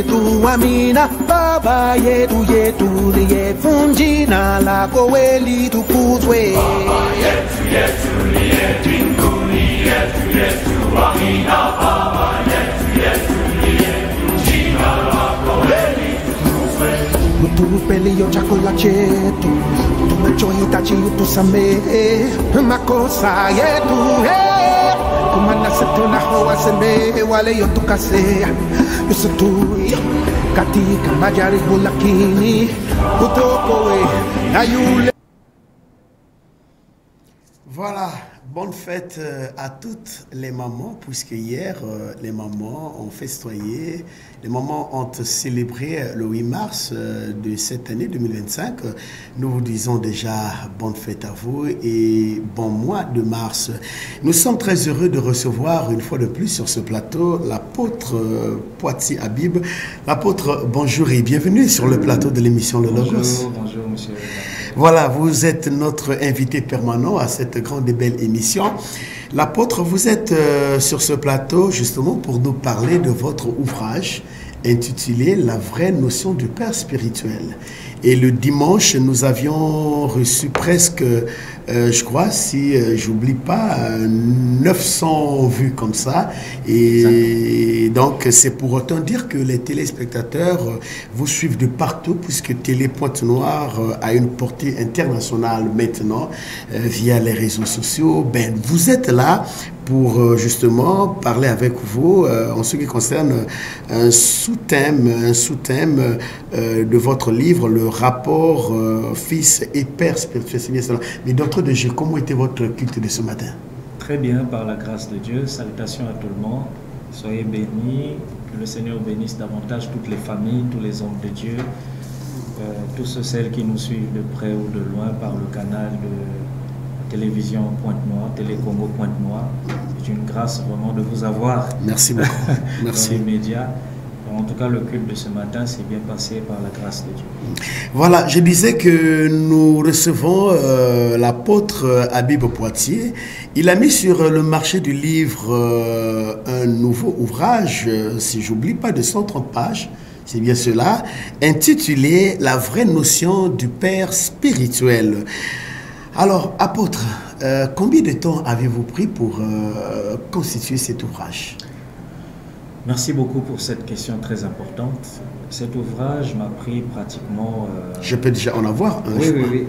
yetu amina baba yetu liye funjina lako weli tukuzwe baba yetu liye mbinguni yetu amina baba yetu liye funjina lako weli tukuzwe utupelio chakula chetu tumechohitaji utusamehe makosa yetu kumana setuna hoa sembe wale yotukasea yusutuyo katika majaribu lakini utokowe na yule. Voilà, bonne fête à toutes les mamans, puisque hier, les mamans ont festoyé, les mamans ont célébré le 8 mars de cette année 2025. Nous vous disons déjà bonne fête à vous et bon mois de mars. Nous sommes très heureux de recevoir une fois de plus sur ce plateau l'apôtre Poitier Habib. L'apôtre, bonjour et bienvenue sur le plateau de l'émission Le Logos. Bonjour, monsieur. Voilà, vous êtes notre invité permanent à cette grande et belle émission. L'apôtre, vous êtes sur ce plateau justement pour nous parler de votre ouvrage intitulé « La vraie notion du Père spirituel ». Et le dimanche, nous avions reçu presque, je crois, si j'oublie pas, 900 vues comme ça. Et donc, c'est pour autant dire que les téléspectateurs vous suivent de partout, puisque Télé Pointe-Noire a une portée internationale maintenant via les réseaux sociaux. Ben, vous êtes là pour justement parler avec vous en ce qui concerne un sous-thème de votre livre, le rapport fils et père spirituel. C'est bien cela. Mais d'entre de jeu, comment était votre culte de ce matin? Très bien, par la grâce de Dieu. Salutations à tout le monde. Soyez bénis. Que le Seigneur bénisse davantage toutes les familles, tous les hommes de Dieu, tous ceux, celles qui nous suivent de près ou de loin par le canal de télévision Pointe-Noire, Télécongo Pointe-Noire. C'est une grâce vraiment de vous avoir. Merci beaucoup. Merci. Dans les médias. En tout cas, le culte de ce matin s'est bien passé par la grâce de Dieu. Voilà, je disais que nous recevons l'apôtre Habib Poitier. Il a mis sur le marché du livre un nouveau ouvrage, si j'oublie pas, de 130 pages, c'est bien cela, intitulé « La vraie notion du Père spirituel ». Alors, apôtre, combien de temps avez-vous pris pour constituer cet ouvrage? Merci beaucoup pour cette question très importante. Cet ouvrage m'a pris pratiquement... Je peux déjà en avoir un. Oui.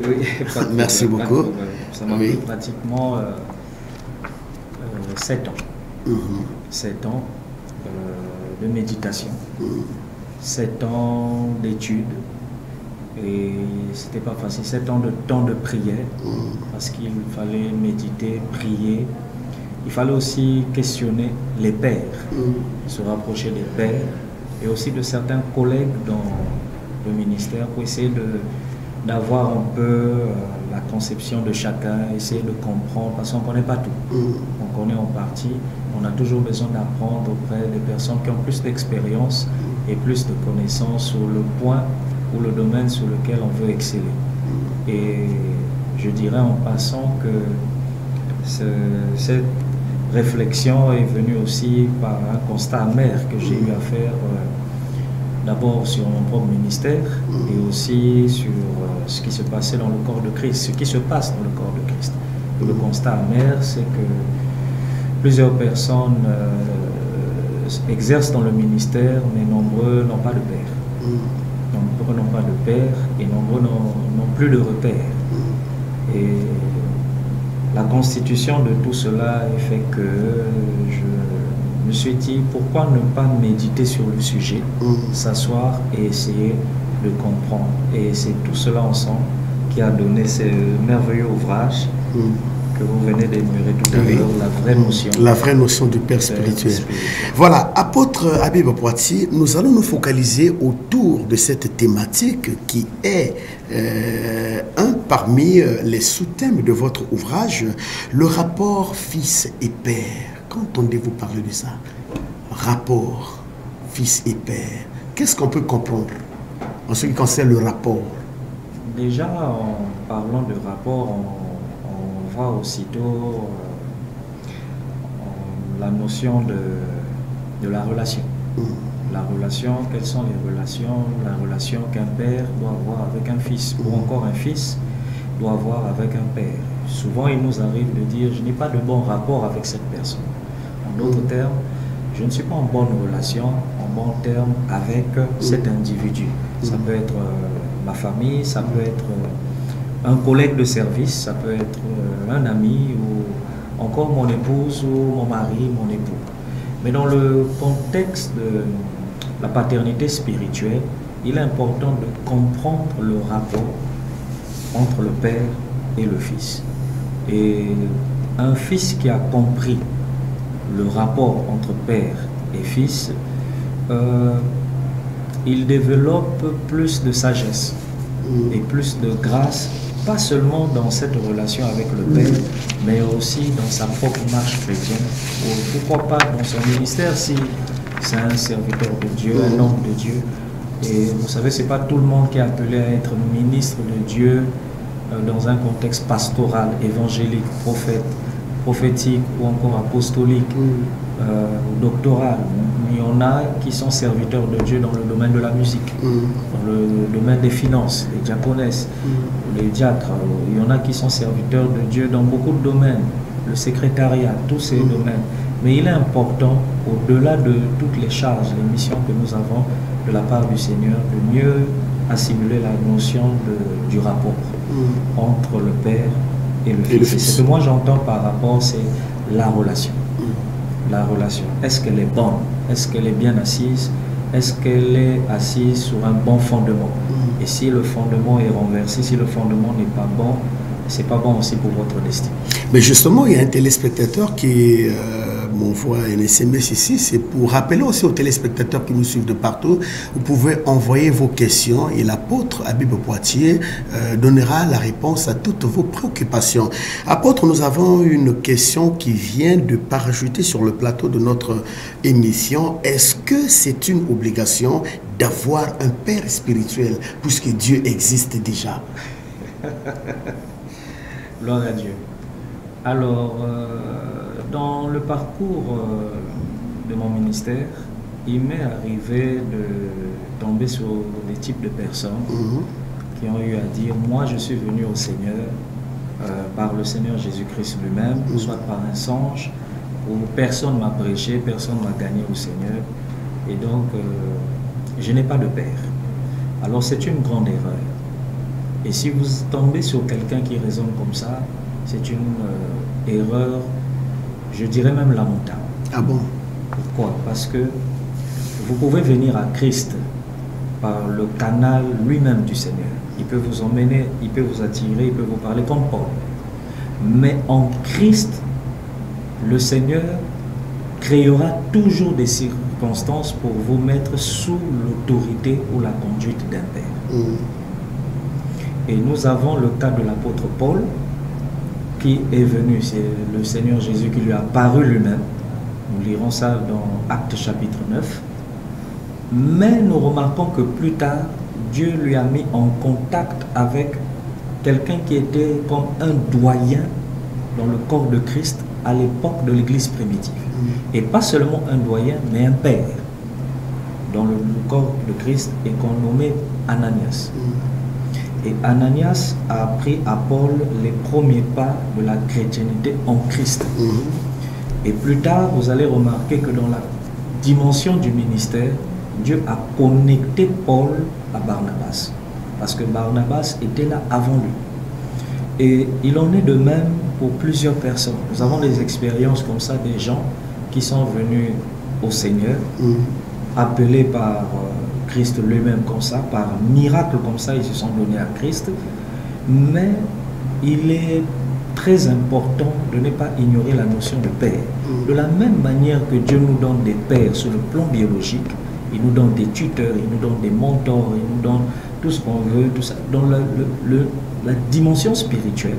Merci beaucoup. Ça m'a pris pratiquement 7 ans. 7 ans de méditation. 7 ans d'études. Et c'était pas facile. 7 ans de temps de prière. Parce qu'il fallait méditer, prier. Il fallait aussi questionner les pères, se rapprocher des pères et aussi de certains collègues dans le ministère pour essayer d'avoir un peu la conception de chacun, essayer de comprendre, parce qu'on ne connaît pas tout. On connaît en partie, on a toujours besoin d'apprendre auprès des personnes qui ont plus d'expérience et plus de connaissances sur le point ou le domaine sur lequel on veut exceller. Et je dirais en passant que cette réflexion est venue aussi par un constat amer que j'ai eu à faire d'abord sur mon propre ministère et aussi sur ce qui se passait dans le corps de Christ, ce qui se passe dans le corps de Christ. Et le constat amer, c'est que plusieurs personnes exercent dans le ministère, mais nombreux n'ont pas de père. Nombreux n'ont pas de père et nombreux n'ont plus de repère. Et la constitution de tout cela fait que je me suis dit pourquoi ne pas méditer sur le sujet, s'asseour et essayer de comprendre. Et c'est tout cela ensemble qui a donné ce merveilleux ouvrage que vous venez d'énumérer tout à l'heure, la vraie notion. La vraie notion du Père spirituel. Voilà, apôtre Habib Poitier, nous allons nous focaliser autour de cette thématique qui est un parmi les sous-thèmes de votre ouvrage, le rapport fils et père. Qu'entendez-vous parler de ça? Rapport fils et père. Qu'est-ce qu'on peut comprendre en ce qui concerne le rapport? Déjà, en parlant de rapport, on voit aussitôt la notion de la relation. La relation, quelles sont les relations? La relation qu'un père doit avoir avec un fils, ou encore un fils doit avoir avec un père. Souvent, il nous arrive de dire, je n'ai pas de bon rapport avec cette personne. En d'autres termes, je ne suis pas en bonne relation, en bon terme avec cet individu. Ça peut être ma famille, ça peut être un collègue de service, ça peut être un ami, ou encore mon épouse, ou mon mari, mon époux. Mais dans le contexte de la paternité spirituelle, il est important de comprendre le rapport entre le père et le fils. Et un fils qui a compris le rapport entre père et fils, il développe plus de sagesse et plus de grâce, pas seulement dans cette relation avec le père, mais aussi dans sa propre marche chrétienne, ou pourquoi pas dans son ministère si c'est un serviteur de Dieu, un homme de Dieu. Et vous savez, c'est pas tout le monde qui est appelé à être ministre de Dieu dans un contexte pastoral, évangélique, prophétique ou encore apostolique, doctoral. Il y en a qui sont serviteurs de Dieu dans le domaine de la musique, dans le domaine des finances, les diaconesses, les diacres. Il y en a qui sont serviteurs de Dieu dans beaucoup de domaines, le secrétariat, tous ces domaines. Mais il est important, au-delà de toutes les charges, les missions que nous avons de la part du Seigneur, de mieux assimiler la notion du rapport entre le Père et le Fils. Et ce que moi j'entends par rapport, c'est la relation. La relation, est-ce qu'elle est bonne? Est-ce qu'elle est bien assise? Est-ce qu'elle est assise sur un bon fondement? Et si le fondement est renversé, si le fondement n'est pas bon, c'est pas bon aussi pour votre destin. Mais justement, il y a un téléspectateur qui m'envoie un SMS ici. C'est pour rappeler aussi aux téléspectateurs qui nous suivent de partout. Vous pouvez envoyer vos questions et l'apôtre Habib Poitier donnera la réponse à toutes vos préoccupations. Apôtre, nous avons une question qui vient de parachuter sur le plateau de notre émission. Est-ce que c'est une obligation d'avoir un père spirituel puisque Dieu existe déjà? Gloire à Dieu. Alors, dans le parcours de mon ministère, il m'est arrivé de tomber sur des types de personnes qui ont eu à dire, moi je suis venu au Seigneur par le Seigneur Jésus-Christ lui-même, soit par un songe, où personne m'a prêché, personne m'a gagné au Seigneur, et donc je n'ai pas de père. Alors c'est une grande erreur. Et si vous tombez sur quelqu'un qui raisonne comme ça, c'est une erreur, je dirais même lamentable. Ah bon? Pourquoi? Parce que vous pouvez venir à Christ par le canal lui-même du Seigneur. Il peut vous emmener, il peut vous attirer, il peut vous parler comme Paul. Mais en Christ, le Seigneur créera toujours des circonstances pour vous mettre sous l'autorité ou la conduite d'un père. Et nous avons le cas de l'apôtre Paul qui est venu, c'est le Seigneur Jésus qui lui a apparu lui-même. Nous lirons ça dans Actes chapitre 9. Mais nous remarquons que plus tard, Dieu lui a mis en contact avec quelqu'un qui était comme un doyen dans le corps de Christ à l'époque de l'Église primitive. Et pas seulement un doyen, mais un père dans le corps de Christ et qu'on nommait Ananias. Et Ananias a appris à Paul les premiers pas de la chrétienté en Christ. Et plus tard, vous allez remarquer que dans la dimension du ministère, Dieu a connecté Paul à Barnabas. Parce que Barnabas était là avant lui. Et il en est de même pour plusieurs personnes. Nous avons des expériences comme ça, des gens qui sont venus au Seigneur, appelés par Christ lui-même comme ça, par miracle comme ça, ils se sont donnés à Christ. Mais il est très important de ne pas ignorer la notion de père. De la même manière que Dieu nous donne des pères sur le plan biologique, il nous donne des tuteurs, il nous donne des mentors, il nous donne tout ce qu'on veut, tout ça. Dans la dimension spirituelle,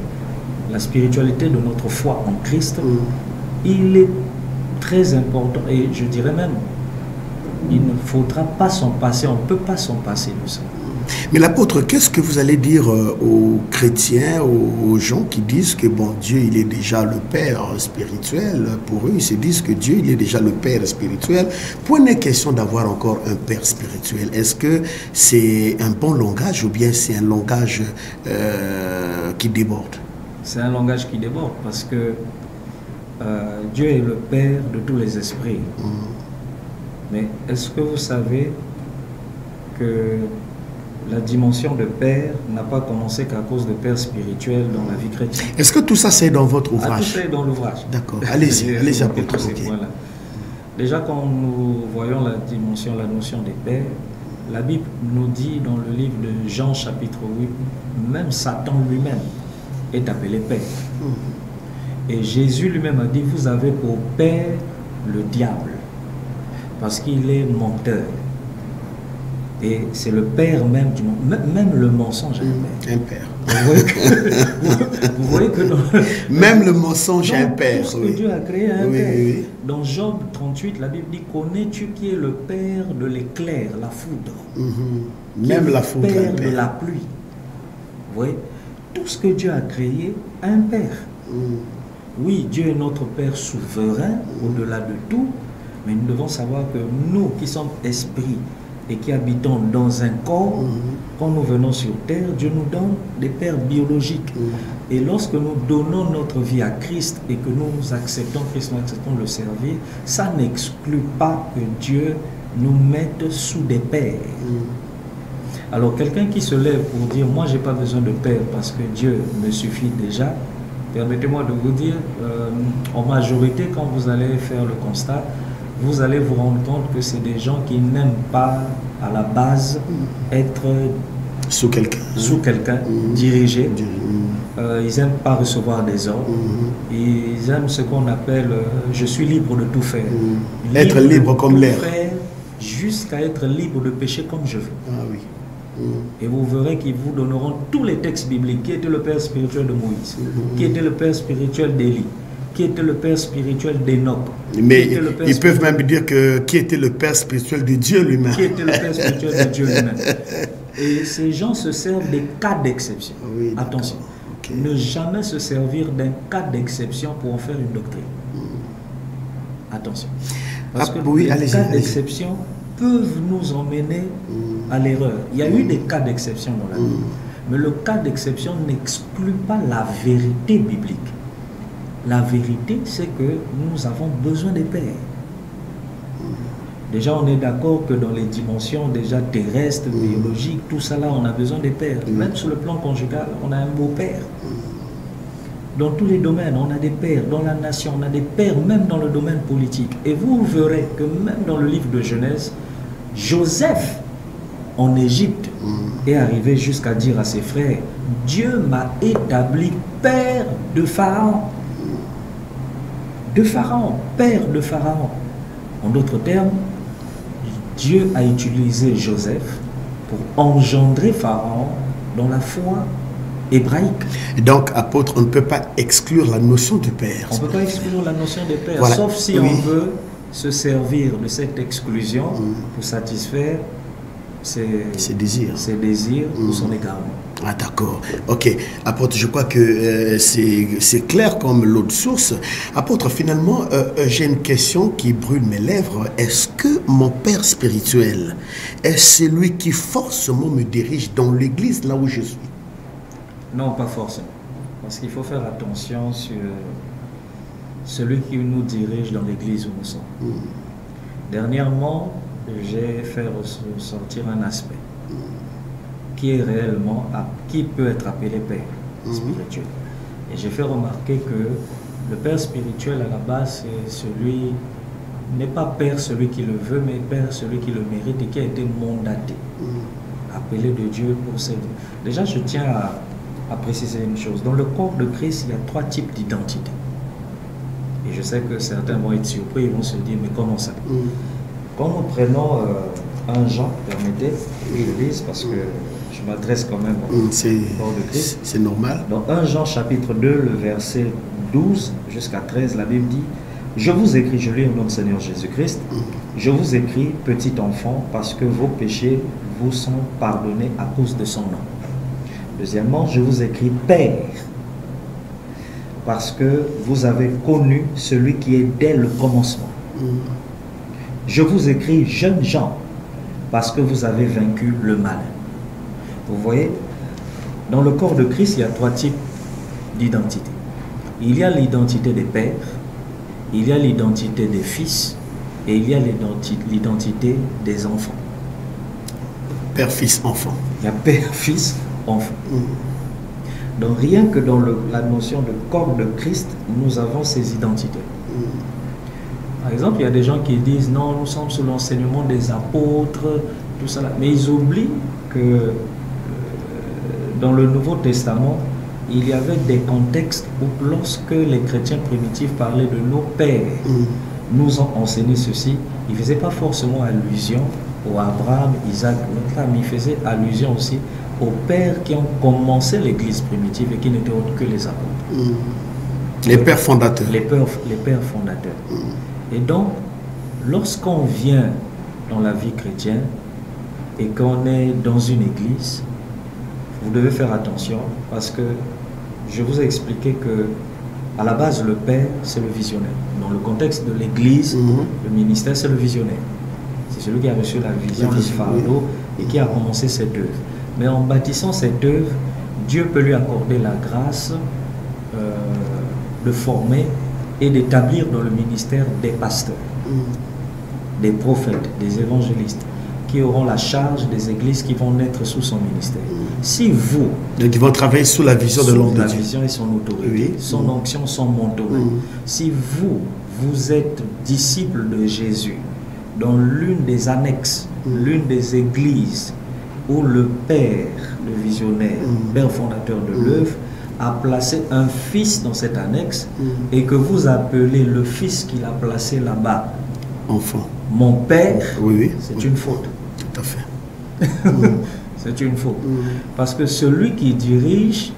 la spiritualité de notre foi en Christ, il est très important, et je dirais même, il ne faudra pas s'en passer, on ne peut pas s'en passer de ça. Mais l'apôtre, qu'est-ce que vous allez dire aux chrétiens, aux gens qui disent que bon, Dieu, il est déjà le Père spirituel? Pour eux, ils se disent que Dieu, il est déjà le Père spirituel. Point n'est question d'avoir encore un Père spirituel. Est-ce que c'est un bon langage ou bien c'est un langage qui déborde? C'est un langage qui déborde parce que Dieu est le Père de tous les esprits. Mais est-ce que vous savez que la dimension de Père n'a pas commencé qu'à cause de Père spirituel dans la vie chrétienne? Est-ce que tout ça c'est dans votre ouvrage? Tout ça est dans l'ouvrage. D'accord, allez-y, allez-y apôtre. Déjà quand nous voyons la dimension, la notion des pères, la Bible nous dit dans le livre de Jean chapitre 8, même Satan lui-même est appelé Père. Et Jésus lui-même a dit, vous avez pour Père le diable, parce qu'il est menteur. Et c'est le père même du monde. Même le mensonge a un père. Vous voyez que même le mensonge a un père. Tout ce que Dieu a créé a un père. Dans Job 38, la Bible dit, connais-tu qui est le père de l'éclair, la foudre? Même la foudre. Le père de la pluie. Vous voyez, tout ce que Dieu a créé a un père. Oui, Dieu est notre Père souverain, au-delà de tout, mais nous devons savoir que nous qui sommes esprits et qui habitons dans un corps, quand nous venons sur terre, Dieu nous donne des pères biologiques. Et lorsque nous donnons notre vie à Christ et que nous acceptons Christ, nous acceptons le servir, ça n'exclut pas que Dieu nous mette sous des pères. Alors quelqu'un qui se lève pour dire, moi j'ai pas besoin de père parce que Dieu me suffit déjà, permettez-moi de vous dire, en majorité, quand vous allez faire le constat, vous allez vous rendre compte que c'est des gens qui n'aiment pas, à la base, être sous quelqu'un, dirigé. Ils n'aiment pas recevoir des ordres. Ils aiment ce qu'on appelle je suis libre de tout faire. Être libre comme l'air. Jusqu'à être libre de pécher comme je veux. Ah oui. Et vous verrez qu'ils vous donneront tous les textes bibliques. Qui était le père spirituel de Moïse? Qui était le père spirituel d'Élie? Qui était le père spirituel d'Enoch? Mais ils peuvent même dire que qui était le père spirituel de Dieu lui-même? Qui était le père spirituel de Dieu lui-même? Et ces gens se servent des cas d'exception. Oui, attention, ne jamais se servir d'un cas d'exception pour en faire une doctrine. Attention. Parce que les cas d'exception peuvent nous emmener à l'erreur. Il y a eu des cas d'exception dans la Bible. Mais le cas d'exception n'exclut pas la vérité biblique. La vérité, c'est que nous avons besoin des pères. Déjà, on est d'accord que dans les dimensions déjà terrestres, biologiques, tout ça là, on a besoin des pères. Même sur le plan conjugal, on a un beau père. Dans tous les domaines, on a des pères. Dans la nation, on a des pères, même dans le domaine politique. Et vous verrez que même dans le livre de Genèse, Joseph, en Égypte, est arrivé jusqu'à dire à ses frères, Dieu m'a établi père de Pharaon. De Pharaon, père de Pharaon. En d'autres termes, Dieu a utilisé Joseph pour engendrer Pharaon dans la foi hébraïque. Donc, apôtre, on ne peut pas exclure la notion de père. On ne peut pas exclure la notion de père, voilà. Sauf si on veut se servir de cette exclusion pour satisfaire ses désirs ou son égarement. Ah d'accord, ok. Apôtre, je crois que c'est clair comme l'eau de source. Apôtre, finalement, j'ai une question qui brûle mes lèvres. Est-ce que mon père spirituel est celui qui forcément me dirige dans l'église là où je suis? Non, pas forcément. Parce qu'il faut faire attention sur celui qui nous dirige dans l'église où nous sommes. Dernièrement, j'ai fait ressortir un aspect qui est réellement, qui peut être appelé père spirituel. Et j'ai fait remarquer que le père spirituel à la base, c'est celui, n'est pas père celui qui le veut, mais père celui qui le mérite et qui a été mandaté, appelé de Dieu pour servir. Déjà, je tiens à préciser une chose. Dans le corps de Christ, il y a 3 types d'identité. Et je sais que certains vont être surpris, ils vont se dire, mais comment ça? Quand nous prenons 1 Jean, permettez que je lise parce que je m'adresse quand même au corps de Christ. C'est normal. Dans 1 Jean chapitre 2, le verset 12 jusqu'à 13, la Bible dit, je vous écris, je lis au nom du Seigneur Jésus-Christ, Je vous écris, petit enfant, parce que vos péchés vous sont pardonnés à cause de son nom. Deuxièmement, je vous écris, Père, parce que vous avez connu celui qui est dès le commencement. Je vous écris, jeunes gens, parce que vous avez vaincu le mal. Vous voyez, dans le corps de Christ, il y a 3 types d'identité. Il y a l'identité des pères, il y a l'identité des fils, et il y a l'identité des enfants. Père, fils, enfant. Il y a père, fils, enfant. Donc rien que dans la notion de corps de Christ, nous avons ces identités. Par exemple, il y a des gens qui disent non, nous sommes sous l'enseignement des apôtres, tout ça. Mais ils oublient que dans le Nouveau Testament, il y avait des contextes où lorsque les chrétiens primitifs parlaient de nos pères, nous ont enseigné ceci, ils ne faisaient pas forcément allusion au Abraham, Isaac, mais ils faisaient allusion aussi aux pères qui ont commencé l'église primitive et qui n'étaient autres que les apôtres. Les pères fondateurs. Les pères fondateurs. Et donc, lorsqu'on vient dans la vie chrétienne et qu'on est dans une église, vous devez faire attention parce que je vous ai expliqué que à la base, le père, c'est le visionnaire. Dans le contexte de l'église, le ministère, c'est le visionnaire. C'est celui qui a reçu la vision, le fardeau et qui a commencé cette œuvre. Mais en bâtissant cette œuvre, Dieu peut lui accorder la grâce de former et d'établir dans le ministère des pasteurs, des prophètes, des évangélistes, qui auront la charge des églises qui vont naître sous son ministère. Si vous... Donc ils vont travailler sous la vision de l'homme de Dieu. Sous la vision et son autorité, son onction, son manteau. Si vous êtes disciple de Jésus, dans l'une des annexes, l'une des églises où le Père, le visionnaire, Père fondateur de l'œuvre, a placé un fils dans cette annexe et que vous appelez le fils qu'il a placé là-bas enfant, mon père, c'est une faute. Tout à fait. C'est une faute. Parce que celui qui dirige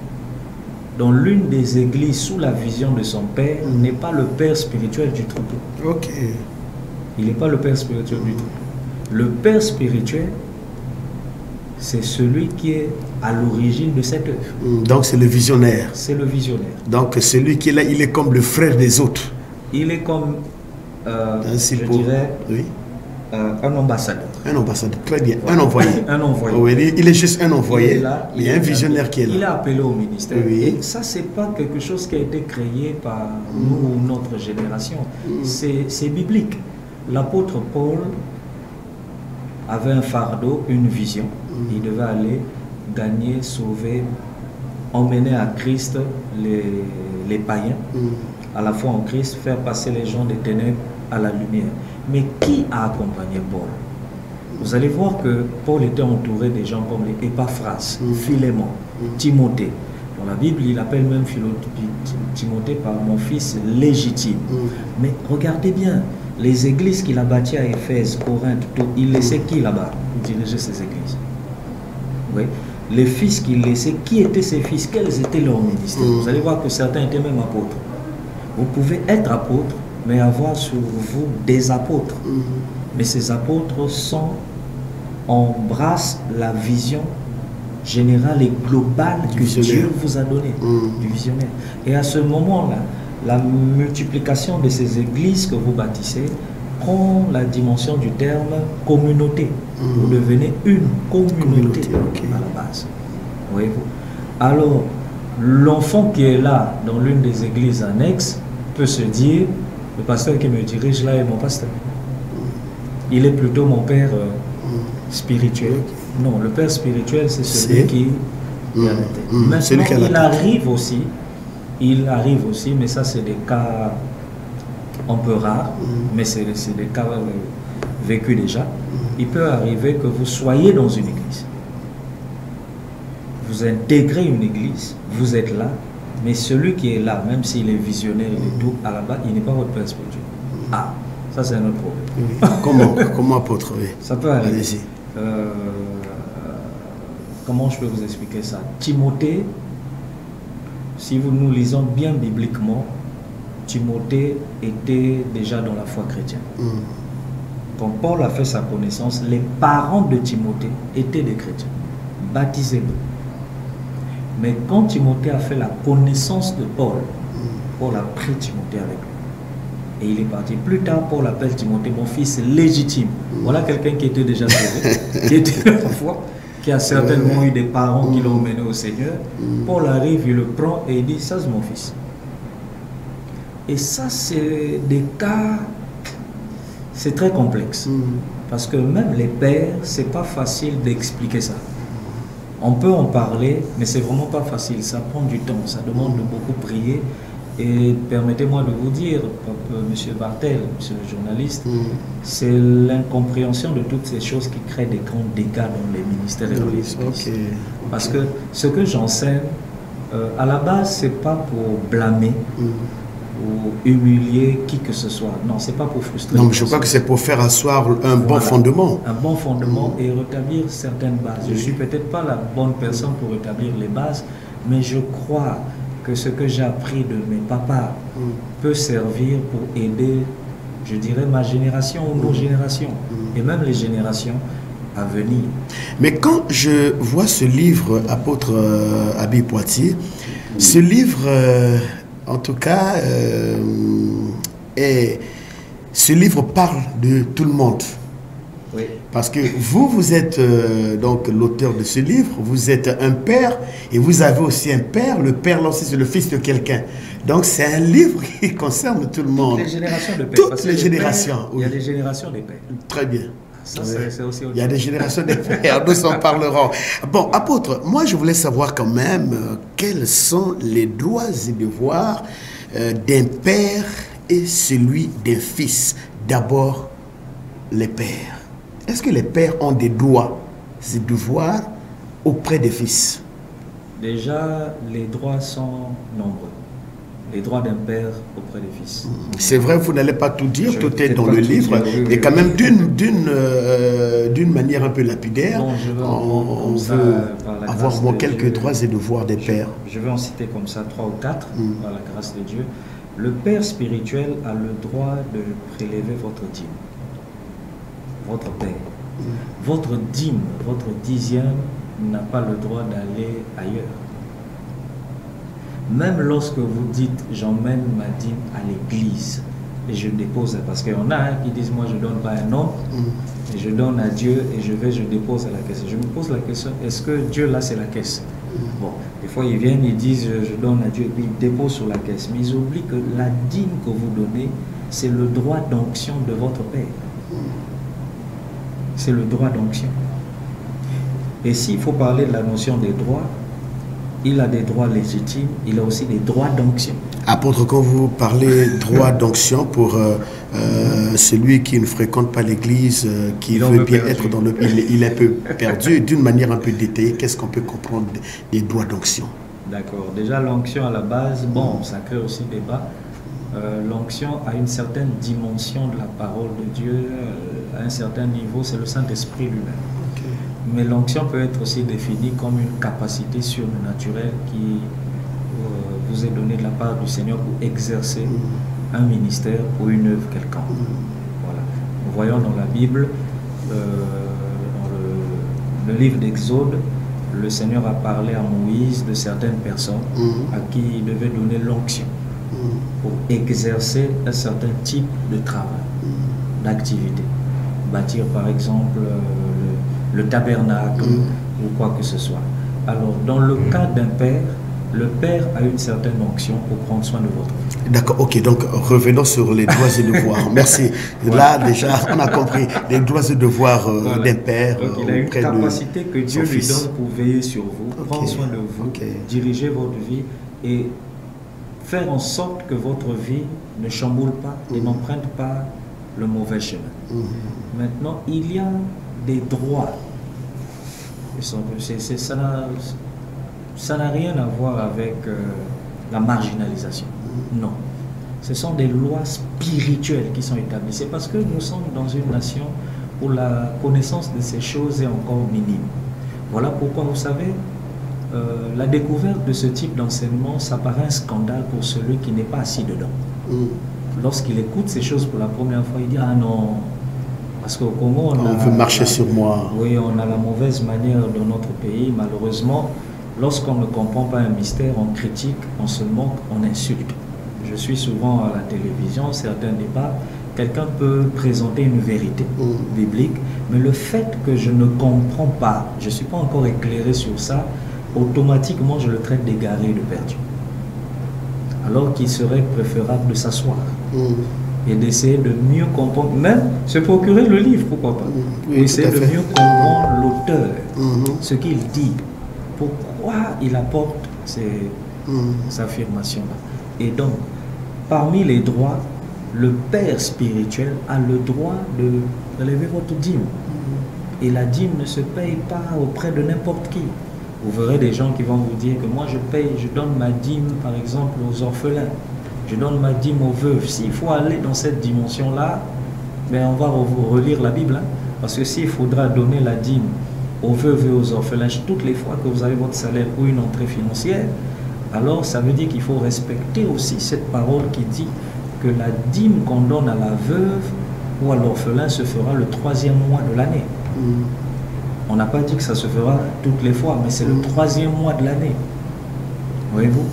dans l'une des églises sous la vision de son père n'est pas le père spirituel du troupeau. Ok. Il n'est pas le père spirituel du troupeau. Le père spirituel, c'est celui qui est à l'origine de cette œuvre. Donc c'est le visionnaire. C'est le visionnaire. Donc celui qui est là, il est comme le frère des autres. Il est comme, je dirais, un ambassadeur. Un ambassadeur, très bien. Un envoyé. Un envoyé. Oui, il est juste un envoyé. Il y a un visionnaire qui est là. Il est appelé au ministère. Et ça, c'est pas quelque chose qui a été créé par nous ou notre génération. C'est biblique. L'apôtre Paul avait un fardeau, une vision. Il devait aller gagner, sauver, emmener à Christ les païens, à la fois en Christ, faire passer les gens des ténèbres à la lumière. Mais qui a accompagné Paul? Vous allez voir que Paul était entouré des gens comme les Épaphras, Philémon, Timothée. Dans la Bible, il appelle même Timothée par mon fils légitime. Mais regardez bien, les églises qu'il a bâties à Éphèse, Corinthe, il laissait qui là-bas diriger ces églises? Oui. Les fils qu'il laissait, qui étaient ces fils? Quels étaient leurs ministères? Vous allez voir que certains étaient même apôtres. Vous pouvez être apôtre, mais avoir sur vous des apôtres. Mais ces apôtres embrassent la vision générale et globale que Dieu vous a donnée, du visionnaire. Et à ce moment-là, la multiplication de ces églises que vous bâtissez prend la dimension du terme communauté. Vous devenez une communauté à la base. Voyez-vous? Alors, l'enfant qui est là dans l'une des églises annexes peut se dire, le pasteur qui me dirige là est mon pasteur. Il est plutôt mon père spirituel. Non, le père spirituel, c'est celui qui est à la tête. Maintenant, il arrive aussi, mais ça c'est des cas un peu rares, mais c'est des cas vécus déjà. Il peut arriver que vous soyez dans une église. Vous intégrez une église, vous êtes là, mais celui qui est là, même s'il est visionnaire et tout, à la base, il n'est pas votre père spirituel. Ah, ça c'est un autre problème. Comment apôtre? Ça peut arriver. Comment je peux vous expliquer ça? Timothée, si nous lisons bien bibliquement, Timothée était déjà dans la foi chrétienne. quand Paul a fait sa connaissance, les parents de Timothée étaient des chrétiens, baptisés. Mais quand Timothée a fait la connaissance de Paul, Paul a pris Timothée avec lui. Et il est parti. Plus tard, Paul appelle Timothée mon fils légitime. Voilà quelqu'un qui était déjà sauvé, qui était à la foi, qui a certainement eu des parents qui l'ont mené au Seigneur. Paul arrive, il le prend et il dit, ça c'est mon fils. Et ça, c'est des cas, c'est très complexe. Parce que même les pères, c'est pas facile d'expliquer ça. On peut en parler, mais c'est vraiment pas facile. Ça prend du temps, ça demande de beaucoup prier. Et permettez-moi de vous dire, monsieur Bartel, monsieur le journaliste, c'est l'incompréhension de toutes ces choses qui créent des grands dégâts dans les ministères et dans les églises. Parce que ce que j'enseigne, à la base, c'est pas pour blâmer ou humilier qui que ce soit. Non, c'est pas pour frustrer. Non, mais je crois que c'est pour faire asseoir un bon fondement. Un bon fondement et rétablir certaines bases. Je ne suis peut-être pas la bonne personne pour rétablir les bases, mais je crois que ce que j'ai appris de mes papas peut servir pour aider, je dirais, ma génération ou nos générations, et même les générations à venir. Mais quand je vois ce livre, Apôtre Abi Poitier, ce livre... en tout cas, ce livre parle de tout le monde. Oui. Parce que vous êtes donc l'auteur de ce livre, vous êtes un père et vous avez aussi un père. Le père, là, c'est le fils de quelqu'un. Donc c'est un livre qui concerne tout le monde. Toutes les générations de pères. Toutes les générations. Il y a des générations des pères. Très bien. Ça, c'est aussi il y a des générations de pères, nous en parlerons. Bon, apôtre, moi je voulais savoir quand même quels sont les droits et devoirs d'un père et celui d'un fils. D'abord, les pères. Est-ce que les pères ont des droits et devoirs auprès des fils? Déjà, les droits sont nombreux. Les droits d'un père auprès des fils. C'est vrai, vous n'allez pas tout dire, tout est dans le livre, mais quand même d'une manière un peu lapidaire, on veut avoir quelques droits et devoirs des pères. Je vais en citer comme ça 3 ou 4, par la grâce de Dieu. Le père spirituel a le droit de prélever votre dîme, votre père. Votre dîme, votre dixième n'a pas le droit d'aller ailleurs. Même lorsque vous dites j'emmène ma dîme à l'église et je dépose, parce qu'il y en a qui disent moi je donne pas à un homme, et je donne à Dieu et je dépose à la caisse. Je me pose la question, est-ce que Dieu là c'est la caisse? Bon, des fois ils viennent, ils disent je donne à Dieu et puis ils déposent sur la caisse, mais ils oublient que la dîme que vous donnez, c'est le droit d'onction de votre père. C'est le droit d'onction. Et s'il faut parler de la notion des droits, il a des droits légitimes, il a aussi des droits d'onction. Apôtre, quand vous parlez droit d'onction pour celui qui ne fréquente pas l'église, qui veut bien être dans le... Il est un peu perdu, d'une manière un peu détaillée, qu'est-ce qu'on peut comprendre des droits d'onction? D'accord. Déjà, l'onction à la base, bon, ça crée aussi débat. L'onction a une certaine dimension de la parole de Dieu, à un certain niveau, c'est le Saint-Esprit lui-même. Mais l'onction peut être aussi définie comme une capacité surnaturelle qui vous est donnée de la part du Seigneur pour exercer un ministère ou une œuvre quelconque. Voilà. Nous voyons dans la Bible, dans le livre d'Exode, le Seigneur a parlé à Moïse de certaines personnes à qui il devait donner l'onction pour exercer un certain type de travail, d'activité. Bâtir par exemple le tabernacle ou quoi que ce soit. Alors, dans le cas d'un père, le père a une certaine onction pour prendre soin de votre vie. D'accord, ok, donc revenons sur les droits et devoirs. Merci. Là, déjà, on a compris les droits et devoirs d'un père. Donc, il a une capacité que Dieu lui donne pour veiller sur vous, prendre soin de vous, diriger votre vie et faire en sorte que votre vie ne chamboule pas et n'emprunte pas le mauvais chemin. Maintenant, il y a des droits. Ça n'a rien à voir avec la marginalisation. Non. Ce sont des lois spirituelles qui sont établies. C'est parce que nous sommes dans une nation où la connaissance de ces choses est encore minime. Voilà pourquoi, vous savez, la découverte de ce type d'enseignement, ça paraît un scandale pour celui qui n'est pas assis dedans. Lorsqu'il écoute ces choses pour la première fois, il dit « Ah non, Parce qu'au Congo, on veut marcher sur moi. Oui, on a la mauvaise manière dans notre pays. Malheureusement, lorsqu'on ne comprend pas un mystère, on critique, on se moque, on insulte. Je suis souvent à la télévision, certains débats, quelqu'un peut présenter une vérité biblique, mais le fait que je ne comprends pas, je ne suis pas encore éclairé sur ça, automatiquement je le traite d'égaré, de perdu. Alors qu'il serait préférable de s'asseoir et d'essayer de mieux comprendre, même se procurer le livre, pourquoi pas, essayer de mieux comprendre l'auteur, ce qu'il dit, pourquoi il apporte ces affirmations-là. Et donc, parmi les droits, le père spirituel a le droit de relever votre dîme. Et la dîme ne se paye pas auprès de n'importe qui. Vous verrez des gens qui vont vous dire que moi je paye, je donne ma dîme par exemple aux orphelins, je donne ma dîme aux veuves. S'il faut aller dans cette dimension-là, ben on va relire la Bible. Parce que s'il faudra donner la dîme aux veuves et aux orphelins toutes les fois que vous avez votre salaire ou une entrée financière, alors ça veut dire qu'il faut respecter aussi cette parole qui dit que la dîme qu'on donne à la veuve ou à l'orphelin se fera le 3e mois de l'année. On n'a pas dit que ça se fera toutes les fois, mais c'est le 3e mois de l'année. Voyez-vous?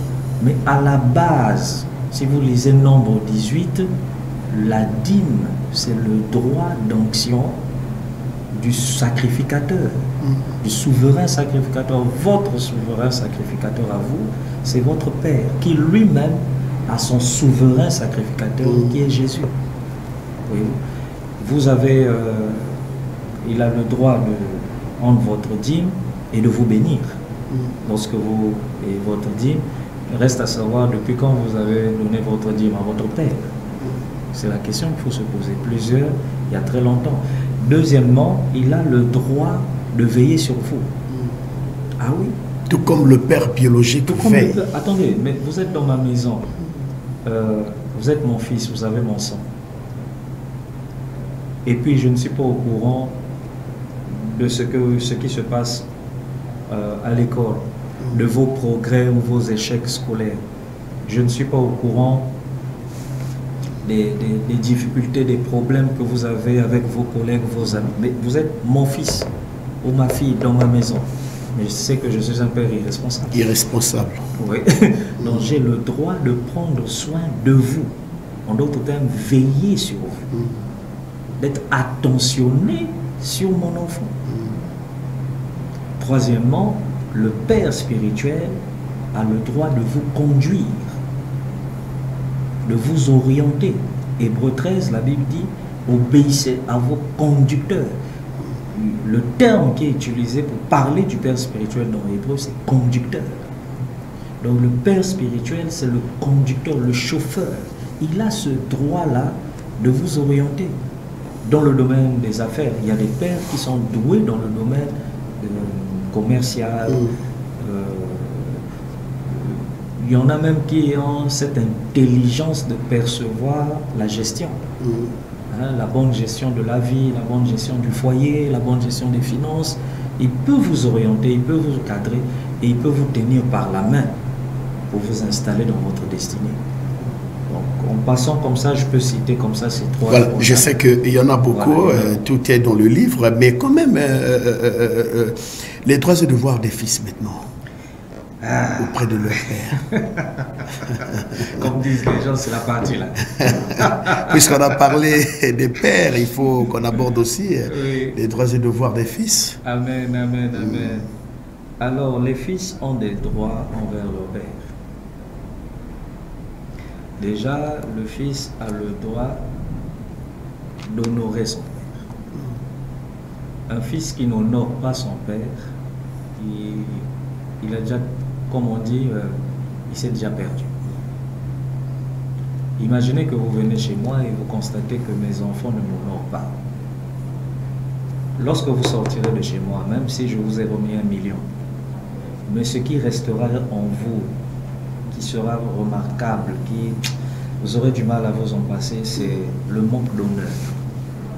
Mais à la base, si vous lisez Nombre 18, la dîme, c'est le droit d'onction du sacrificateur, du souverain sacrificateur. Votre souverain sacrificateur à vous, c'est votre Père, qui lui-même a son souverain sacrificateur, qui est Jésus. Voyez-vous? Vous avez, il a le droit de prendre votre dîme et de vous bénir. Lorsque vous et votre dîme, reste à savoir depuis quand vous avez donné votre dîme à votre Père. C'est la question qu'il faut se poser. Plusieurs, il y a très longtemps. Deuxièmement, il a le droit de veiller sur vous. Ah oui. Tout comme le père biologique veille. Attendez, mais vous êtes dans ma maison. Vous êtes mon fils, vous avez mon sang. Et puis je ne suis pas au courant de ce qui se passe à l'école, de vos progrès ou vos échecs scolaires. Je ne suis pas au courant des difficultés, des problèmes que vous avez avec vos collègues, vos amis. Mais vous êtes mon fils ou ma fille dans ma maison. Mais je sais que je suis un père irresponsable. Irresponsable. Oui. Donc j'ai le droit de prendre soin de vous. En d'autres termes, veiller sur vous. D'être attentionné sur mon enfant. Troisièmement, le père spirituel a le droit de vous conduire, de vous orienter. Hébreux 13, la Bible dit, obéissez à vos conducteurs. Le terme qui est utilisé pour parler du père spirituel dans l'hébreu, c'est conducteur. Donc le père spirituel, c'est le conducteur, le chauffeur. Il a ce droit-là de vous orienter. Dans le domaine des affaires, il y a des pères qui sont doués dans le domaine commercial. Il y en a même qui ont cette intelligence de percevoir la gestion. La bonne gestion de la vie, la bonne gestion du foyer, la bonne gestion des finances. Il peut vous orienter, il peut vous cadrer et il peut vous tenir par la main pour vous installer dans votre destinée. Donc, en passant comme ça, je peux citer comme ça ces trois. Voilà, je sais qu'il y en a beaucoup, voilà. Tout est dans le livre, mais quand même, les droits et devoirs des fils maintenant. Auprès de leur père. Comme disent les gens, c'est la partie là. Puisqu'on a parlé des pères, il faut qu'on aborde aussi les droits et devoirs des fils. Amen, amen, amen. Alors, les fils ont des droits envers leur père. Déjà, le fils a le droit d'honorer son père. Un fils qui n'honore pas son père, il a déjà, comme on dit, il s'est déjà perdu. Imaginez que vous venez chez moi et vous constatez que mes enfants ne m'honorent pas. Lorsque vous sortirez de chez moi, même si je vous ai remis 1 million, mais ce qui restera en vous, qui sera remarquable, qui vous aurez du mal à vous en passer, c'est le manque d'honneur,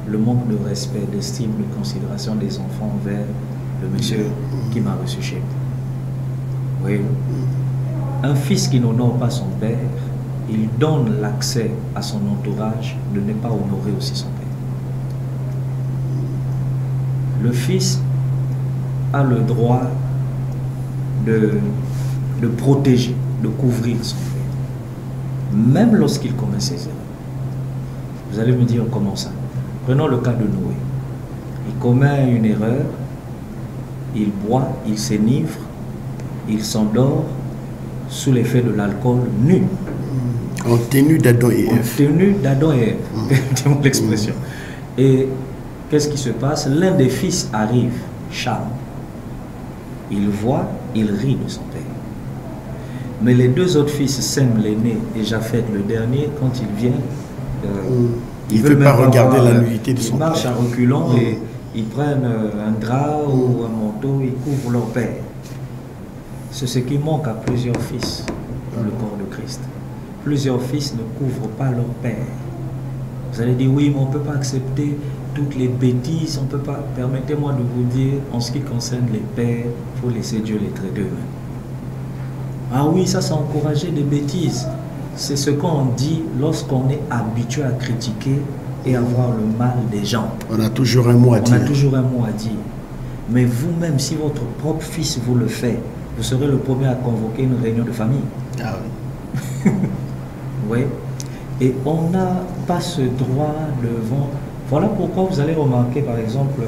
le manque de respect, d'estime, de considération des enfants envers le monsieur qui m'a reçu chez vous. Oui. Un fils qui n'honore pas son père, il donne l'accès à son entourage de ne pas honorer aussi son père. le fils a le droit de protéger, de couvrir son père, même lorsqu'il commet ses erreurs. Vous allez me dire comment ça? Prenons le cas de Noé. Il commet une erreur, il boit, il s'enivre, il s'endort sous l'effet de l'alcool nu. En tenue d'Adam et Ève. En tenue d'Adam et Ève, permettez-moi l'expression. Et qu'est-ce qui se passe? L'un des fils arrive, Cham. Il voit, il rit de son père. Mais les deux autres fils, Sem l'aîné et Japheth le dernier, quand ils viennent, il ne veut pas regarder la nudité de son père. Ils marchent en reculant et ils prennent un drap ou un manteau, ils couvrent leur père. C'est ce qui manque à plusieurs fils dans le corps de Christ. Plusieurs fils ne couvrent pas leur père. Vous allez dire, oui, mais on ne peut pas accepter toutes les bêtises, on ne peut pas... Permettez-moi de vous dire, en ce qui concerne les pères, il faut laisser Dieu les traiter eux-mêmes. Ah oui, ça, c'est encourager des bêtises. C'est ce qu'on dit lorsqu'on est habitué à critiquer et à voir le mal des gens. On a toujours un mot à dire. On a toujours un mot à dire. Mais vous-même, si votre propre fils vous le fait, vous serez le premier à convoquer une réunion de famille. Ah oui. Oui. Et on n'a pas ce droit devant... Voilà pourquoi vous allez remarquer, par exemple,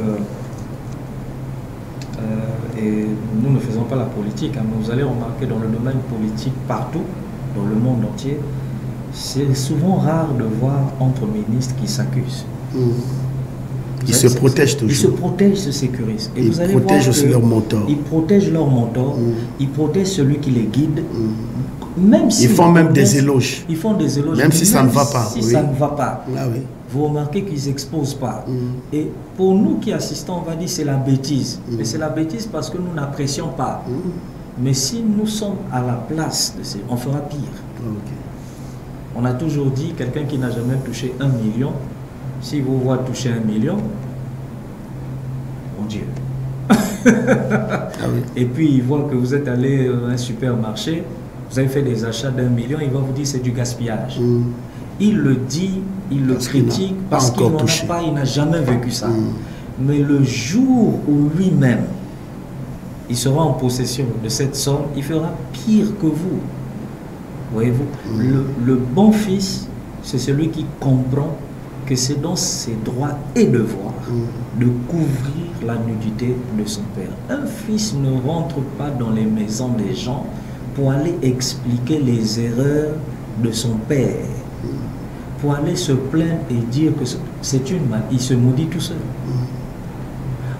et nous ne faisons pas la politique, hein, mais vous allez remarquer dans le domaine politique partout, dans le monde entier, c'est souvent rare de voir entre ministres qui s'accusent. Ils se protègent toujours. Ils se protègent, se sécurisent. Et ils vous allez protègent voir aussi leur mentor. Ils protègent leur mentor, ils protègent celui qui les guide. Même si ils font même des éloges. Ils font des éloges. Même si ça ne va pas. Si ça ne va pas. Ah, oui. Vous remarquez qu'ils n'exposent pas. Et pour nous qui assistons, on va dire c'est la bêtise. Mais c'est la bêtise parce que nous n'apprécions pas. Mais si nous sommes à la place de ces... On fera pire. On a toujours dit, quelqu'un qui n'a jamais touché 1 million, s'il vous voit toucher 1 million, mon Dieu. Et puis il voit que vous êtes allé à un supermarché, vous avez fait des achats d'1 million, il va vous dire c'est du gaspillage. Il le dit, il le critique parce qu'il n'en a pas, il n'a jamais vécu ça. Mais le jour où lui-même, il sera en possession de cette somme, il fera pire que vous. Voyez-vous, le bon fils, c'est celui qui comprend que c'est dans ses droits et devoirs de couvrir la nudité de son père. Un fils ne rentre pas dans les maisons des gens pour aller expliquer les erreurs de son père, pour aller se plaindre et dire que c'est une mal. Il se maudit tout seul.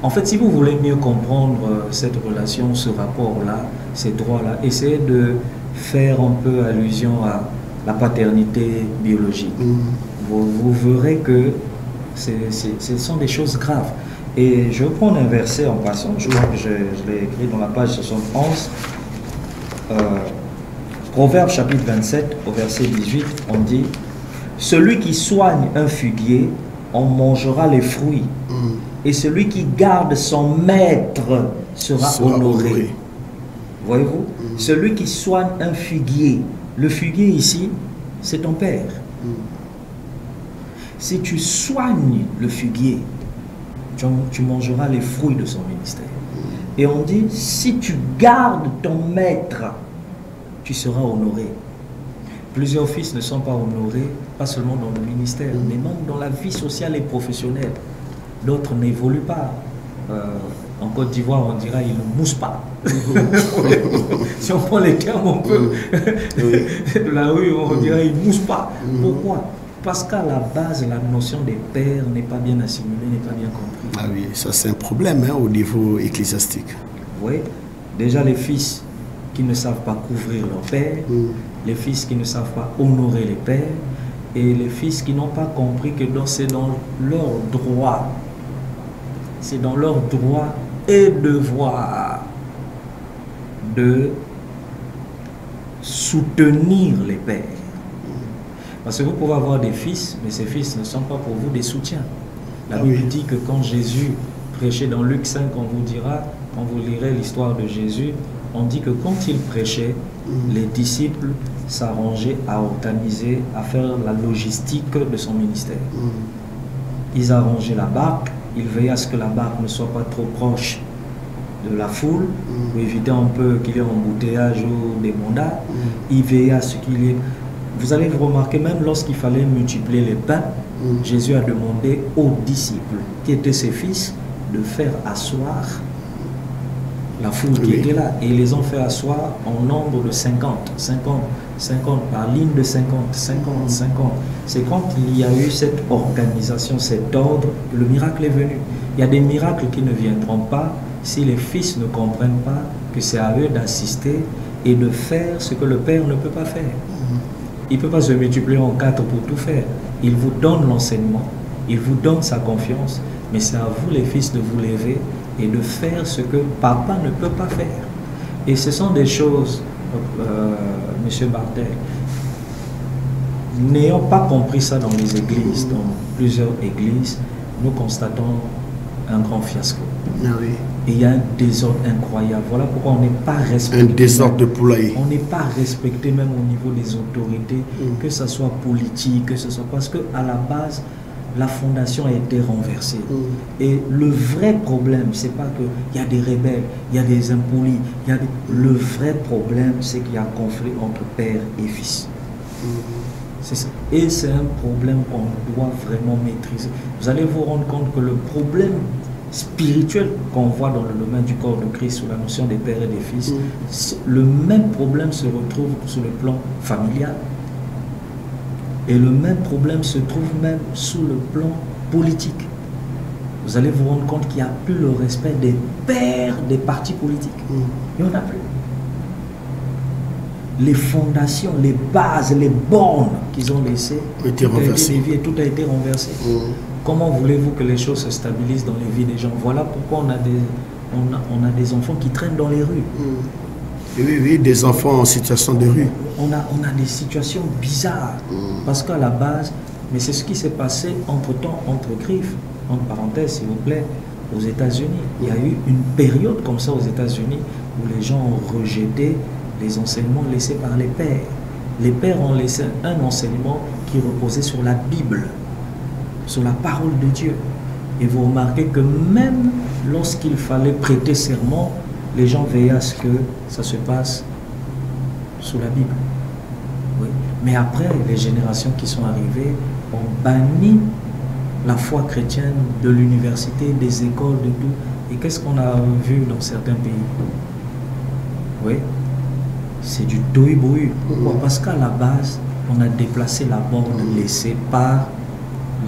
En fait, si vous voulez mieux comprendre cette relation, ce rapport-là, ces droits-là, essayez de faire un peu allusion à la paternité biologique. Vous verrez que ce sont des choses graves. Et je vais prendre un verset en passant, je crois que je l'ai écrit dans la page 71. Proverbe chapitre 27, au verset 18, on dit: celui qui soigne un figuier, on mangera les fruits. Et celui qui garde son maître sera honoré. Voyez-vous, celui qui soigne un figuier, le figuier ici, c'est ton père. Si tu soignes le figuier, tu mangeras les fruits de son ministère. Et on dit, si tu gardes ton maître, tu seras honoré. Plusieurs fils ne sont pas honorés, pas seulement dans le ministère, mais même dans la vie sociale et professionnelle. D'autres n'évoluent pas. En Côte d'Ivoire, on dira, ils ne moussent pas. Si on prend les termes, on peut. La rue, on dira, ils ne moussent pas. Pourquoi? Parce qu'à la base, la notion des pères n'est pas bien assimilée, n'est pas bien comprise. Ah oui, ça c'est un problème hein, au niveau ecclésiastique. Oui, déjà les fils qui ne savent pas couvrir leur père, les fils qui ne savent pas honorer les pères, et les fils qui n'ont pas compris que c'est dans leur droit, c'est dans leur droit et devoir de soutenir les pères. Parce que vous pouvez avoir des fils, mais ces fils ne sont pas pour vous des soutiens. La Bible dit que quand Jésus prêchait dans Luc 5, on vous dira, quand vous lirez l'histoire de Jésus, on dit que quand il prêchait, les disciples s'arrangeaient à organiser, à faire la logistique de son ministère. Ils arrangeaient la barque, il veillait à ce que la barque ne soit pas trop proche de la foule, pour éviter un peu qu'il y ait un embouteillage ou des mandats. Il veillait à ce qu'il y ait... Vous allez vous remarquer, même lorsqu'il fallait multiplier les pains, Jésus a demandé aux disciples, qui étaient ses fils, de faire asseoir la foule qui était là. Et ils les ont fait asseoir en nombre de 50, par ligne de 50. C'est quand il y a eu cette organisation, cet ordre, que le miracle est venu. Il y a des miracles qui ne viendront pas si les fils ne comprennent pas que c'est à eux d'assister et de faire ce que le Père ne peut pas faire. Il ne peut pas se multiplier en 4 pour tout faire. Il vous donne l'enseignement, il vous donne sa confiance, mais c'est à vous les fils de vous lever et de faire ce que papa ne peut pas faire. Et ce sont des choses, Monsieur Bartel, n'ayant pas compris ça dans les églises, dans plusieurs églises, nous constatons un grand fiasco. Ah oui. Et il y a un désordre incroyable. Voilà pourquoi on n'est pas respecté. Un désordre de poulailler. On n'est pas respecté même au niveau des autorités, que ce soit politique, que ce soit... Parce qu'à la base, la fondation a été renversée. Et le vrai problème, c'est pas qu'il y a des rebelles, il y a des impolis. Le vrai problème, c'est qu'il y a un conflit entre père et fils. C'est ça. Et c'est un problème qu'on doit vraiment maîtriser. Vous allez vous rendre compte que le problème spirituel qu'on voit dans le domaine du corps de Christ, sous la notion des pères et des fils, le même problème se retrouve sur le plan familial. Et le même problème se trouve même sous le plan politique. Vous allez vous rendre compte qu'il n'y a plus le respect des pères des partis politiques. Il n'y en a plus. Les fondations, les bases, les bornes qu'ils ont laissées, tout a été renversé. Comment voulez-vous que les choses se stabilisent dans les vies des gens? Voilà pourquoi on a des enfants qui traînent dans les rues. Oui, des enfants en situation de rue. On a des situations bizarres. Parce qu'à la base, mais c'est ce qui s'est passé entre-temps, entre griffes, entre parenthèses, s'il vous plaît, aux États-Unis. Il y a eu une période comme ça aux États-Unis où les gens ont rejeté les enseignements laissés par les pères. Les pères ont laissé un enseignement qui reposait sur la Bible, sur la parole de Dieu. Et vous remarquez que même lorsqu'il fallait prêter serment, les gens veillaient à ce que ça se passe sous la Bible. Oui. Mais après, les générations qui sont arrivées ont banni la foi chrétienne de l'université, des écoles, de tout. Et qu'est-ce qu'on a vu dans certains pays? Oui, c'est du tohu-bohu. Pourquoi? Parce qu'à la base, on a déplacé la borne laissée par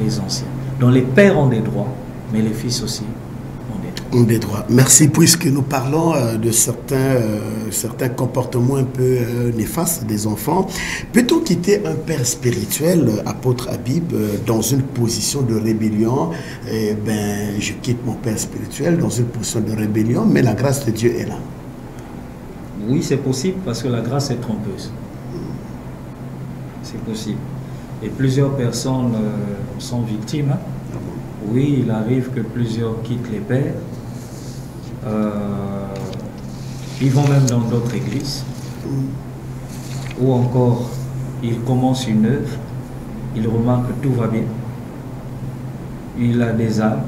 les anciens. Donc les pères ont des droits, mais les fils aussi ont des droits. Merci. Puisque nous parlons de certains comportements un peu néfastes des enfants, peut-on quitter un père spirituel, apôtre Habib, dans une position de rébellion? Je quitte mon père spirituel dans une position de rébellion, mais la grâce de Dieu est là. Oui, c'est possible parce que la grâce est trompeuse. C'est possible. Et plusieurs personnes sont victimes. Oui, il arrive que plusieurs quittent les pères. Ils vont même dans d'autres églises. Ou encore, ils commencent une œuvre. Ils remarquent que tout va bien. Il a des âmes.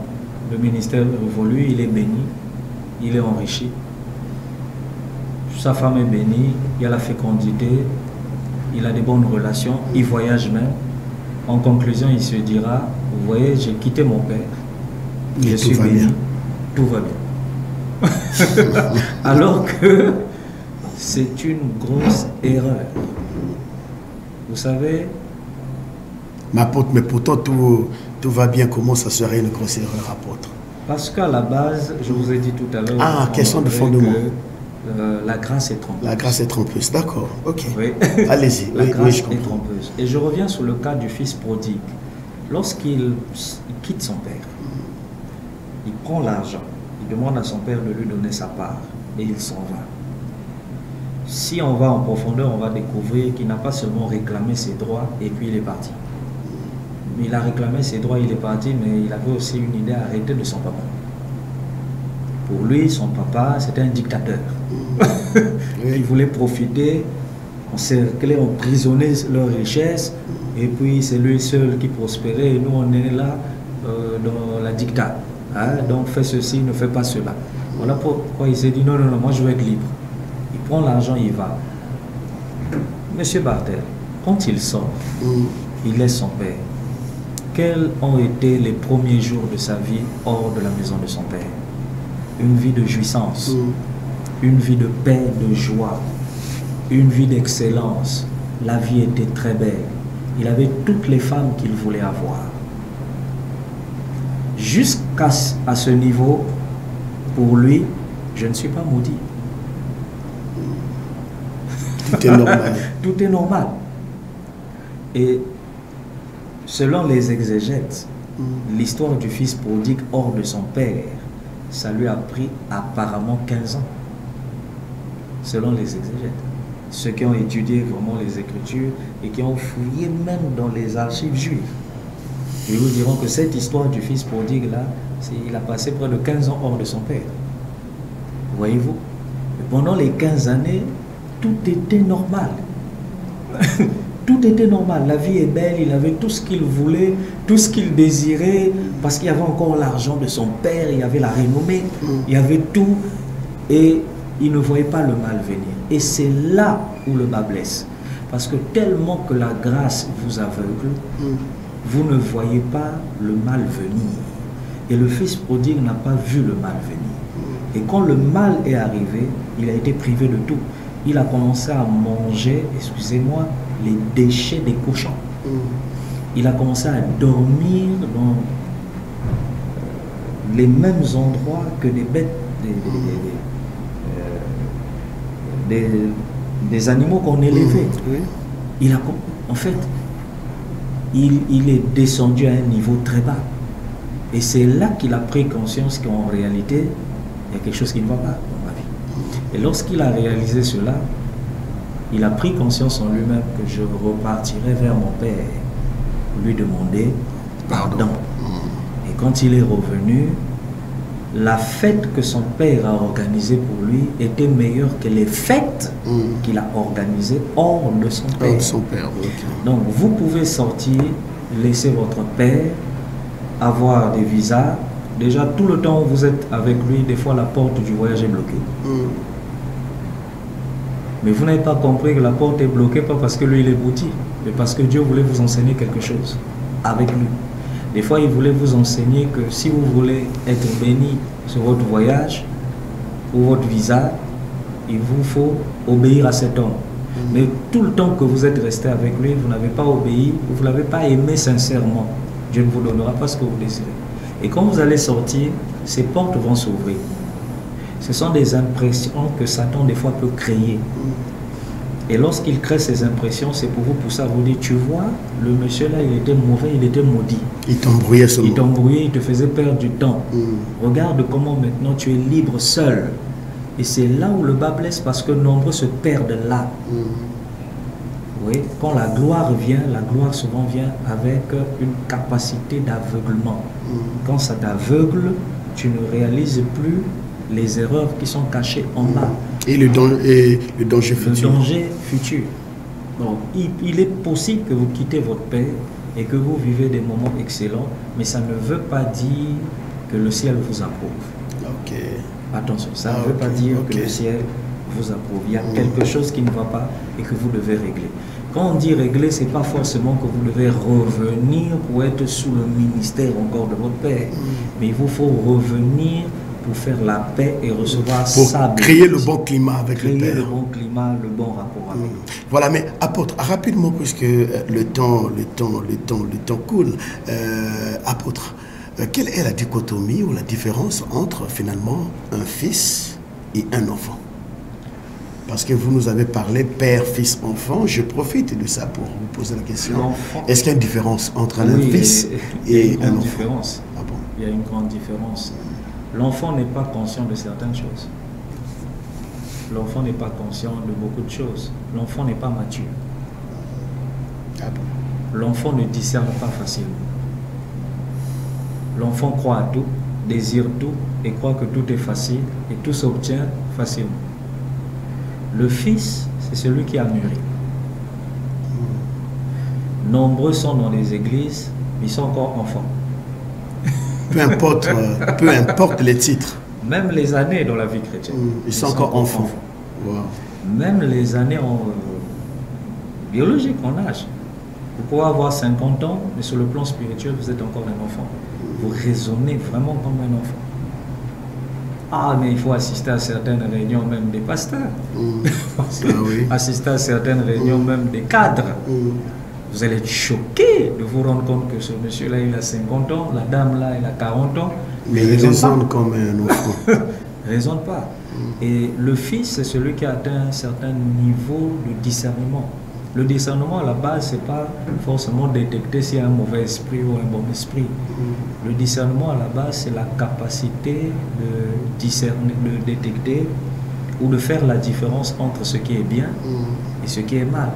Le ministère évolue, il est béni. Il est enrichi. Sa femme est bénie. Il y a la fécondité. Il a des bonnes relations. Il voyage même. En conclusion, il se dira, vous voyez, j'ai quitté mon père, je suis béni, tout va bien. Alors que c'est une grosse erreur. Vous savez... Mais pourtant, tout va bien. Comment ça serait une grosse erreur, apôtre? Parce qu'à la base, je vous ai dit tout à l'heure... Ah, question de fondement. La grâce est trompeuse. La grâce est trompeuse, d'accord. Ok. Oui. Allez-y. La grâce est trompeuse. Et je reviens sur le cas du fils prodigue. Lorsqu'il quitte son père, il prend l'argent, il demande à son père de lui donner sa part et il s'en va. Si on va en profondeur, on va découvrir qu'il n'a pas seulement réclamé ses droits et puis il est parti. Il a réclamé ses droits, il est parti, mais il avait aussi une idée arrêtée de son papa. Pour lui, son papa, c'était un dictateur. Il voulait profiter, encercler, emprisonner leurs richesses, et puis c'est lui seul qui prospérait, et nous on est là dans la dictature. Ah, donc fais ceci, ne fais pas cela. Voilà pourquoi il s'est dit non, non, non, moi je veux être libre. Il prend l'argent, il va. Monsieur Bartel, quand il sort, il laisse son père. Quels ont été les premiers jours de sa vie hors de la maison de son père? Une vie de jouissance, une vie de paix, de joie, une vie d'excellence. La vie était très belle. Il avait toutes les femmes qu'il voulait avoir. Jusqu'à ce niveau, pour lui, je ne suis pas maudit. Tout est normal. Tout est normal. Et selon les exégètes, l'histoire du fils prodigue hors de son père, ça lui a pris apparemment 15 ans. Selon les exégètes. Ceux qui ont étudié vraiment les Écritures et qui ont fouillé même dans les archives juives. Ils vous diront que cette histoire du fils prodigue là, il a passé près de 15 ans hors de son père. Voyez-vous? Et pendant les 15 années, tout était normal. Tout était normal. La vie est belle, il avait tout ce qu'il voulait, tout ce qu'il désirait, parce qu'il y avait encore l'argent de son père, il y avait la renommée, il y avait tout, et il ne voyait pas le mal venir. Et c'est là où le bas blesse. Parce que tellement que la grâce vous aveugle, vous ne voyez pas le mal venir. Et le fils prodigue n'a pas vu le mal venir. Et quand le mal est arrivé, il a été privé de tout. Il a commencé à manger, excusez-moi, les déchets des cochons. Il a commencé à dormir dans les mêmes endroits que des bêtes, des animaux qu'on élevait. Il a, en fait, il est descendu à un niveau très bas. Et c'est là qu'il a pris conscience qu'en réalité, il y a quelque chose qui ne va pas dans ma vie. Et lorsqu'il a réalisé cela, il a pris conscience en lui-même que je repartirai vers mon père pour lui demander pardon. Et quand il est revenu, la fête que son père a organisée pour lui était meilleure que les fêtes qu'il a organisées hors de son père. Donc vous pouvez sortir, laisser votre père, avoir des visas. Déjà tout le temps où vous êtes avec lui, des fois la porte du voyage est bloquée. Mais vous n'avez pas compris que la porte est bloquée, pas parce que lui il est bouti, mais parce que Dieu voulait vous enseigner quelque chose avec lui. Des fois, il voulait vous enseigner que si vous voulez être béni sur votre voyage ou votre visa, il vous faut obéir à cet homme. Mais tout le temps que vous êtes resté avec lui, vous n'avez pas obéi, vous ne l'avez pas aimé sincèrement. Dieu ne vous donnera pas ce que vous désirez. Et quand vous allez sortir, ces portes vont s'ouvrir. Ce sont des impressions que Satan des fois peut créer. Et lorsqu'il crée ces impressions, c'est pour vous pousser à vous dire, tu vois, le monsieur là, il était mauvais, il était maudit. Il t'embrouillait seulement. Il t'embrouillait, il te faisait perdre du temps. Regarde comment maintenant tu es libre seul. Et c'est là où le bas blesse, parce que nombreux se perdent là. Oui, quand la gloire vient, la gloire souvent vient avec une capacité d'aveuglement. Quand ça t'aveugle, tu ne réalises plus les erreurs qui sont cachées en bas. Et le danger futur. Le danger futur. Donc, il est possible que vous quittez votre père et que vous vivez des moments excellents, mais ça ne veut pas dire que le ciel vous approuve. Attention, ça ne veut pas dire que le ciel vous approuve. Il y a quelque chose qui ne va pas et que vous devez régler. Quand on dit régler, ce n'est pas forcément que vous devez revenir pour être sous le ministère encore de votre père, mais il vous faut revenir pour faire la paix et recevoir ça. Pour créer le bon climat avec le Père. Créer le bon climat, le bon rapport avec lui. Voilà, mais apôtre, rapidement, puisque le temps coule, apôtre, quelle est la dichotomie ou la différence entre finalement un fils et un enfant? Parce que vous nous avez parlé père, fils, enfant, je profite de ça pour vous poser la question. Est-ce qu'il y a une différence entre un fils et un enfant? Il y a une grande différence. L'enfant n'est pas conscient de certaines choses. L'enfant n'est pas conscient de beaucoup de choses. L'enfant n'est pas mature. L'enfant ne discerne pas facilement. L'enfant croit à tout, désire tout et croit que tout est facile et tout s'obtient facilement. Le fils, c'est celui qui a mûri. Nombreux sont dans les églises, mais ils sont encore enfants. peu importe les titres. Même les années dans la vie chrétienne. Ils sont encore enfants. Wow. Même les années biologiques, en âge. Vous pouvez avoir 50 ans, mais sur le plan spirituel, vous êtes encore un enfant. Vous raisonnez vraiment comme un enfant. Ah, mais il faut assister à certaines réunions, même des pasteurs. Assister à certaines réunions, même des cadres. Vous allez être choqué de vous rendre compte que ce monsieur-là, il a 50 ans, la dame-là, elle a 40 ans. Mais il raisonne comme un enfant. Raisonne pas. Et le fils, c'est celui qui a atteint un certain niveau de discernement. Le discernement, à la base, c'est pas forcément détecter s'il y a un mauvais esprit ou un bon esprit. Le discernement, à la base, c'est la capacité de discerner, de détecter ou de faire la différence entre ce qui est bien et ce qui est mal.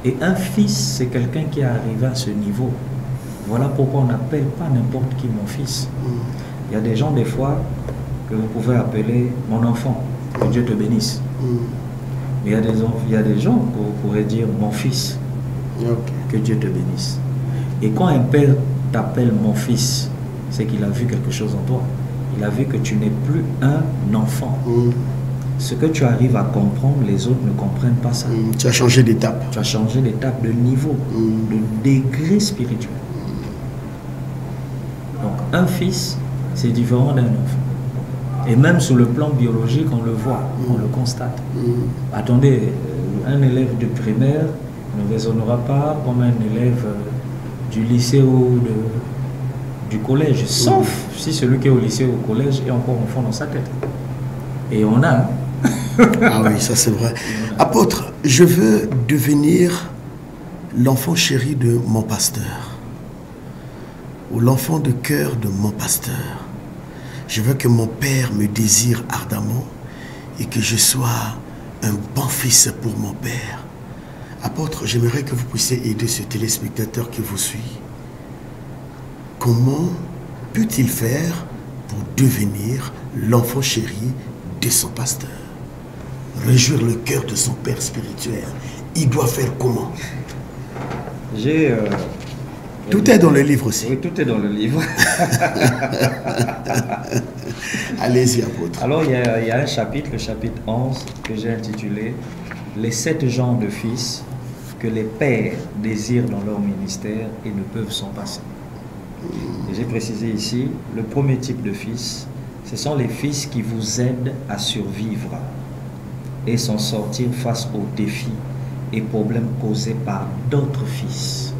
Et un fils, c'est quelqu'un qui est arrivé à ce niveau. Voilà pourquoi on n'appelle pas n'importe qui mon fils. Il y a des gens, des fois, que vous pouvez appeler mon enfant, que Dieu te bénisse. Mais il y a des gens que vous pourrez dire mon fils, que Dieu te bénisse. Et quand un père t'appelle mon fils, c'est qu'il a vu quelque chose en toi. Il a vu que tu n'es plus un enfant. Ce que tu arrives à comprendre, les autres ne comprennent pas ça. Tu as changé d'étape. Tu as changé d'étape, de niveau, de degré spirituel. Donc un fils, c'est différent d'un enfant. Et même sur le plan biologique, on le voit, on le constate. Attendez, un élève de primaire ne raisonnera pas comme un élève du lycée ou du collège, sauf si celui qui est au lycée ou au collège est encore enfant dans sa tête. Et on a... Ah oui, ça c'est vrai. Apôtre, je veux devenir l'enfant chéri de mon pasteur, ou l'enfant de cœur de mon pasteur. Je veux que mon père me désire ardemment et que je sois un bon fils pour mon père. Apôtre, j'aimerais que vous puissiez aider ce téléspectateur qui vous suit. Comment peut-il faire pour devenir l'enfant chéri de son pasteur? Réjouir le cœur de son père spirituel. Il doit faire comment? Tout est dans le livre aussi. Oui, tout est dans le livre. Allez-y, apôtre. Alors, il y a un chapitre, le chapitre 11, que j'ai intitulé « Les 7 genres de fils que les pères désirent dans leur ministère et ne peuvent s'en passer ». Et j'ai précisé ici, le premier type de fils, ce sont les fils qui vous aident à survivre et s'en sortir face aux défis et problèmes causés par d'autres fils.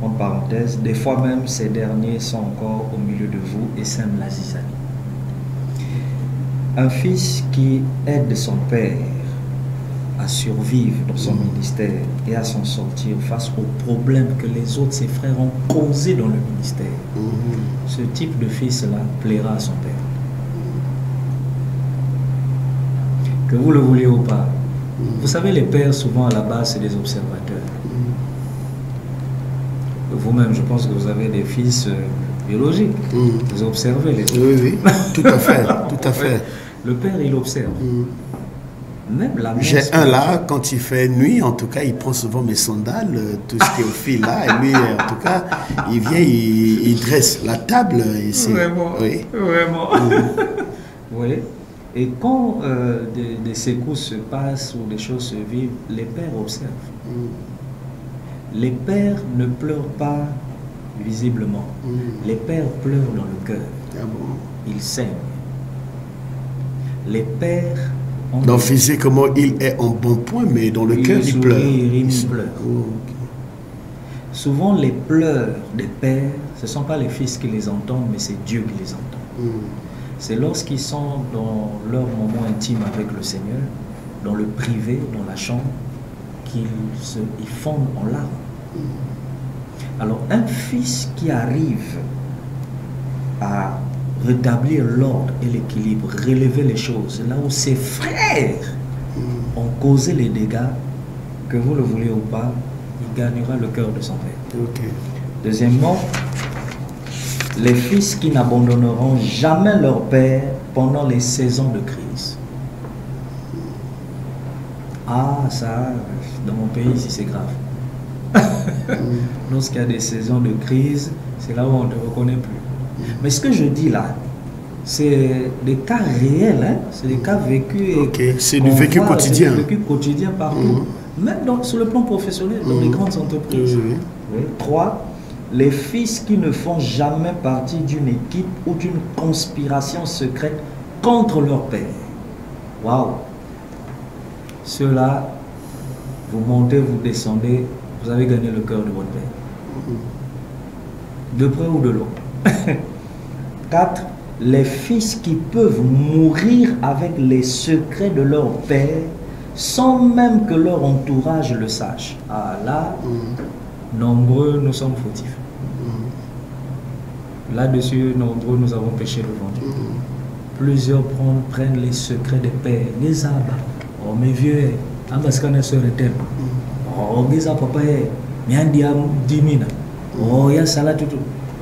En parenthèse, des fois même ces derniers sont encore au milieu de vous et sèment la zizanie. Un fils qui aide son père à survivre dans son ministère et à s'en sortir face aux problèmes que les autres, ses frères, ont causés dans le ministère. Ce type de fils-là plaira à son père. Que vous le vouliez ou pas. Vous savez, les pères, souvent à la base, c'est des observateurs. Vous-même, je pense que vous avez des fils biologiques. Vous observez les autres. Oui, oui, tout à fait, tout à fait. Le père, il observe. Même la J'ai un là, quand il fait nuit, en tout cas, il prend souvent mes sandales, tout ce qui est au fil là, et lui, en tout cas, il vient, il dresse la table ici. Vraiment, oui. Vraiment. Oui. Et quand des secousses se passent ou des choses se vivent, les pères observent. Les pères ne pleurent pas visiblement. Les pères pleurent dans le cœur. Ah bon? Ils saignent. Les pères... Donc physiquement, il est en bon point, mais dans le cœur, il pleure. Il pleure. Oh, okay. Souvent, les pleurs des pères, ce ne sont pas les fils qui les entendent, mais c'est Dieu qui les entend. C'est lorsqu'ils sont dans leur moment intime avec le Seigneur, dans le privé, dans la chambre, qu'ils fondent en larmes. Alors, un fils qui arrive à rétablir l'ordre et l'équilibre, relever les choses, là où ses frères ont causé les dégâts, que vous le voulez ou pas, il gagnera le cœur de son père. Okay. Deuxièmement, les fils qui n'abandonneront jamais leur père pendant les saisons de crise. Ah, ça, dans mon pays, ici, c'est grave. Lorsqu'il y a des saisons de crise, c'est là où on ne te reconnaît plus. Mais ce que je dis là, c'est des cas réels, hein? C'est des cas vécus. Ok, c'est du vécu quotidien. C'est du vécu quotidien partout. Même sur le plan professionnel, dans les grandes entreprises. Oui. 3. Les fils qui ne font jamais partie d'une équipe ou d'une conspiration secrète contre leur père. Waouh! Ceux-là, vous montez, vous descendez, vous avez gagné le cœur de votre père. De près ou de loin. 4. Les fils qui peuvent mourir avec les secrets de leur père sans même que leur entourage le sache. Ah là, nombreux nous sommes fautifs. Là-dessus, nombreux nous avons péché devant Dieu. Plusieurs prennent les secrets des pères, les abats. Oh mes vieux, Ambascane sœur est-elle. Oh, mes papa, Miandia Dimina. Oh, il y a ça là tout.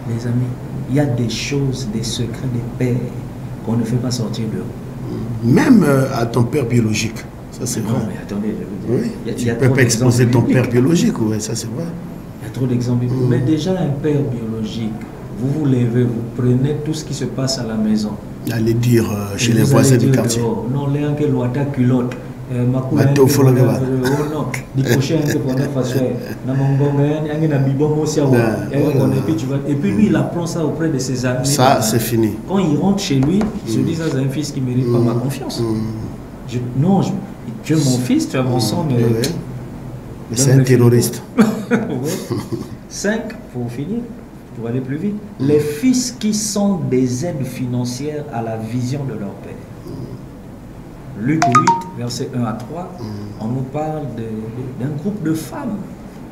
Les amis, il y a des choses, des secrets des pères qu'on ne fait pas sortir d'eux. Même à ton père biologique, ça c'est vrai. Non, mais attendez, je veux dire. Oui, tu ne peux pas exposer ton père biologique, oui, ça c'est vrai. Il y a trop d'exemples. Mais déjà, un père biologique, vous vous levez, vous prenez tout ce qui se passe à la maison. Allez dire chez les voisins du quartier. Non, les gens qui l'ont culotte. Non, et puis lui il apprend ça auprès de ses amis. Ça c'est fini. Quand il rentre chez lui, il se dit ça c'est un fils qui ne mérite pas ma confiance. Tu es mon fils, tu as mon sang, mais c'est un terroriste. 5 pour finir, pour aller plus vite. Les fils qui sont des aides financières à la vision de leur père. Luc 8, versets 1 à 3, on nous parle d'un groupe de femmes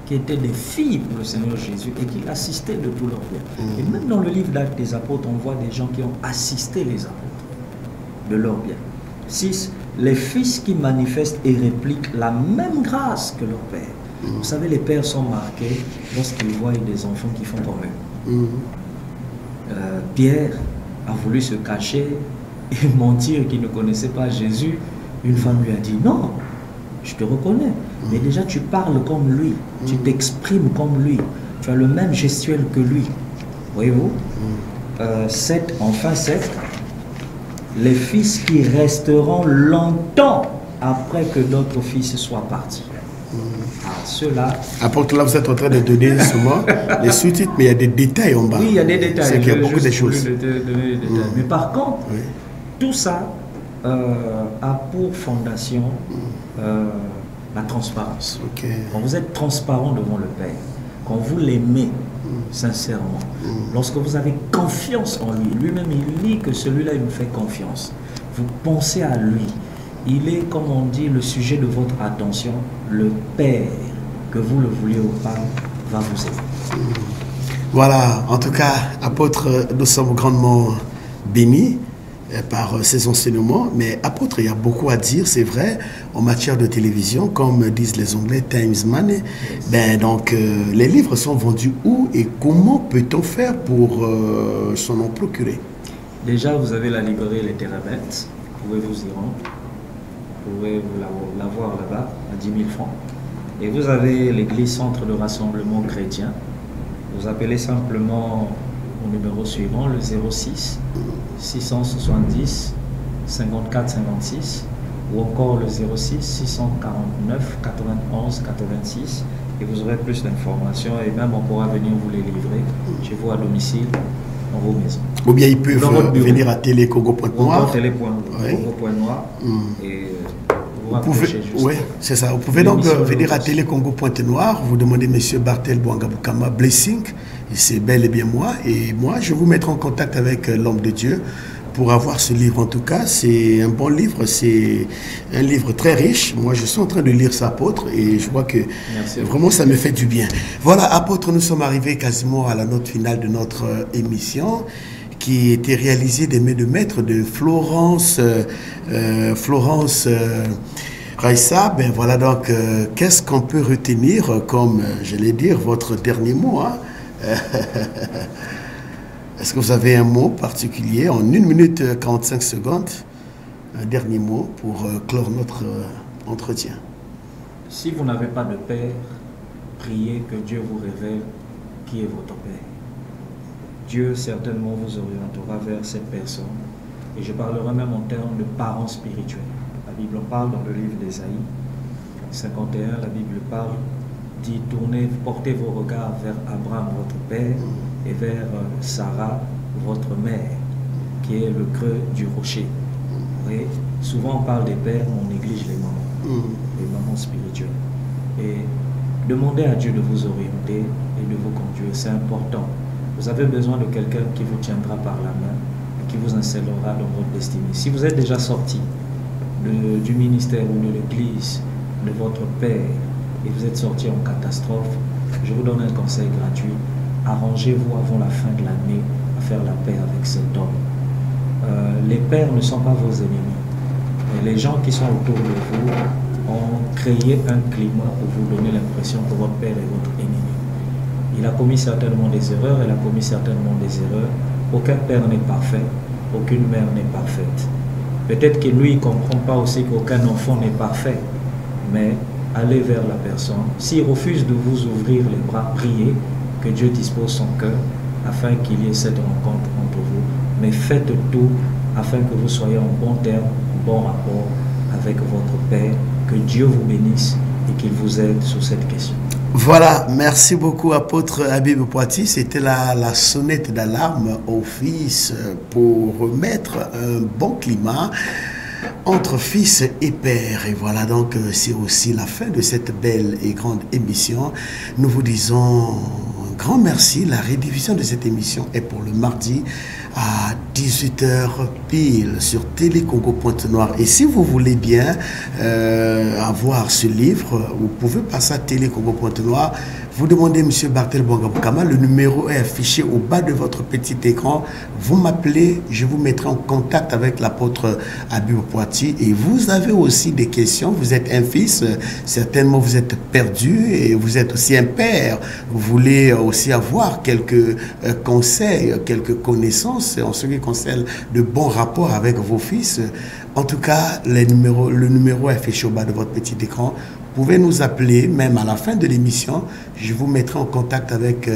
qui étaient des filles pour le Seigneur Jésus et qui assistaient de tout leur bien. Et même dans le livre d'Actes des Apôtres, on voit des gens qui ont assisté les apôtres de leur bien. 6. Les fils qui manifestent et répliquent la même grâce que leur père. Vous savez, les pères sont marqués lorsqu'ils voient des enfants qui font comme eux. Pierre a voulu se cacher et mentir qu'il ne connaissait pas Jésus. Une femme lui a dit non, je te reconnais, mais déjà tu parles comme lui, tu t'exprimes comme lui, tu as le même gestuel que lui. Voyez-vous? 7, enfin 7, les fils qui resteront longtemps après que d'autres fils soient partis. Ceux-là. Apporte là, vous êtes en train de donner seulement les sous-titres, mais il y a des détails en bas. Oui, il y a des détails. C'est qu'il y a beaucoup de choses. Mais par contre, tout ça a pour fondation la transparence. Quand vous êtes transparent devant le Père, quand vous l'aimez sincèrement, lorsque vous avez confiance en lui, lui-même il dit que celui-là il me fait confiance. Vous pensez à lui. Il est, comme on dit, le sujet de votre attention. Le Père, que vous le vouliez ou pas, va vous aider. Voilà, en tout cas, apôtre, nous sommes grandement bénis par ces enseignements. Mais apôtre, il y a beaucoup à dire, c'est vrai, en matière de télévision, comme disent les Anglais, Times Money. Donc, les livres sont vendus où et comment peut-on faire pour s'en en procurer? Déjà, vous avez la librairie Les Théramètres, vous pouvez vous y rendre. Vous pouvez l'avoir là-bas à 10 000 francs. Et vous avez l'église Centre de Rassemblement Chrétien. Vous appelez simplement au numéro suivant, le 06 670 54 56 ou encore le 06 649 91 86 et vous aurez plus d'informations et même on pourra venir vous les livrer chez vous à domicile dans vos maisons. Ou bien ils peuvent venir à Télé-Congo.noir. Télé-Congo.noir et oui, c'est ça. Vous pouvez donc venir à Télé-Congo.noir, vous demandez M. Bartel Bouangabukama Blessing, c'est bel et bien moi, et moi je vous mettrai en contact avec l'homme de Dieu pour avoir ce livre. En tout cas, c'est un bon livre, c'est un livre très riche. Moi je suis en train de lire ça, apôtre, et je vois que vraiment ça me fait du bien. Voilà, apôtre, nous sommes arrivés quasiment à la note finale de notre émission, qui était réalisée des mains de maître de Florence Raissa. Ben voilà donc, qu'est-ce qu'on peut retenir comme, j'allais dire, votre dernier mot, hein? Est-ce que vous avez un mot particulier en 1 minute 45 secondes, un dernier mot pour clore notre entretien? Si vous n'avez pas de Père, priez que Dieu vous révèle qui est votre Père. Dieu certainement vous orientera vers cette personne. Et je parlerai même en termes de parents spirituels. La Bible en parle dans le livre d'Ésaïe 51, la Bible parle, dit tournez, portez vos regards vers Abraham, votre père, et vers Sarah, votre mère, qui est le creux du rocher. Et souvent on parle des pères, mais on néglige les mamans spirituelles. Et demandez à Dieu de vous orienter et de vous conduire, c'est important. Vous avez besoin de quelqu'un qui vous tiendra par la main et qui vous installera dans votre destinée. Si vous êtes déjà sorti du ministère ou de l'église de votre père et vous êtes sorti en catastrophe, je vous donne un conseil gratuit. Arrangez-vous avant la fin de l'année à faire la paix avec cet homme. Les pères ne sont pas vos ennemis. Et les gens qui sont autour de vous ont créé un climat pour vous donner l'impression que votre père est votre ennemi. Il a commis certainement des erreurs, elle a commis certainement des erreurs. Aucun père n'est parfait, aucune mère n'est parfaite. Peut-être que lui, il ne comprend pas aussi qu'aucun enfant n'est parfait, mais allez vers la personne. S'il refuse de vous ouvrir les bras, priez que Dieu dispose son cœur afin qu'il y ait cette rencontre entre vous. Mais faites tout afin que vous soyez en bon terme, en bon rapport avec votre Père. Que Dieu vous bénisse et qu'il vous aide sur cette question. Voilà, merci beaucoup apôtre Habib Poiti. C'était la sonnette d'alarme au fils pour remettre un bon climat entre fils et père. Et voilà, donc c'est aussi la fin de cette belle et grande émission. Nous vous disons un grand merci. La rediffusion de cette émission est pour le mardi à 18h pile sur Télé Congo Pointe-Noire. Et si vous voulez bien avoir ce livre, vous pouvez passer à Télé Congo Pointe-Noire. Vous demandez M. Bartel Bongabokama, le numéro est affiché au bas de votre petit écran. Vous m'appelez, je vous mettrai en contact avec l'apôtre Habib Poiti. Et vous avez aussi des questions. Vous êtes un fils, certainement vous êtes perdu et vous êtes aussi un père. Vous voulez aussi avoir quelques conseils, quelques connaissances en ce qui concerne de bons rapports avec vos fils. En tout cas, le numéro est affiché au bas de votre petit écran. Vous pouvez nous appeler, même à la fin de l'émission. Je vous mettrai en contact avec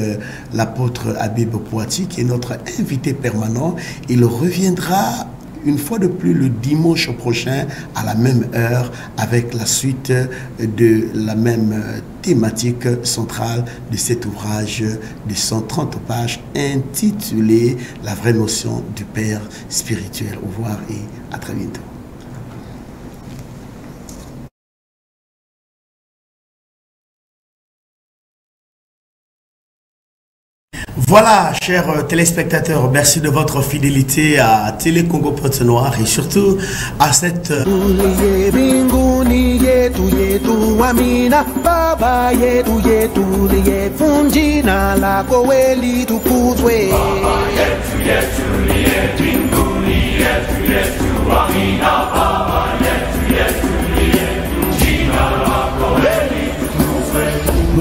l'apôtre Habib Poiti, qui est notre invité permanent. Il reviendra une fois de plus le dimanche prochain à la même heure avec la suite de la même thématique centrale de cet ouvrage de 130 pages intitulé « La vraie notion du Père spirituel ». Au revoir et à très bientôt. Voilà, chers téléspectateurs, merci de votre fidélité à Télé Congo Pointe-Noire et surtout à cette...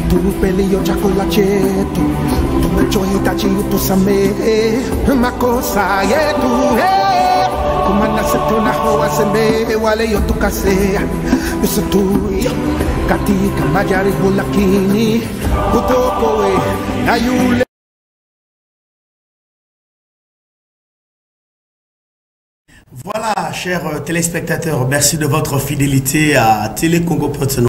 Tupelio chakula chetu tumechohitaji utusamehe makosa yetu, kumana setuna hawasamehe wale yotukasea usitui katika majaribu, lakini utokoe na yule. Voilà, chers téléspectateurs, merci de votre fidélité à Télé Congo Pointe-Noire.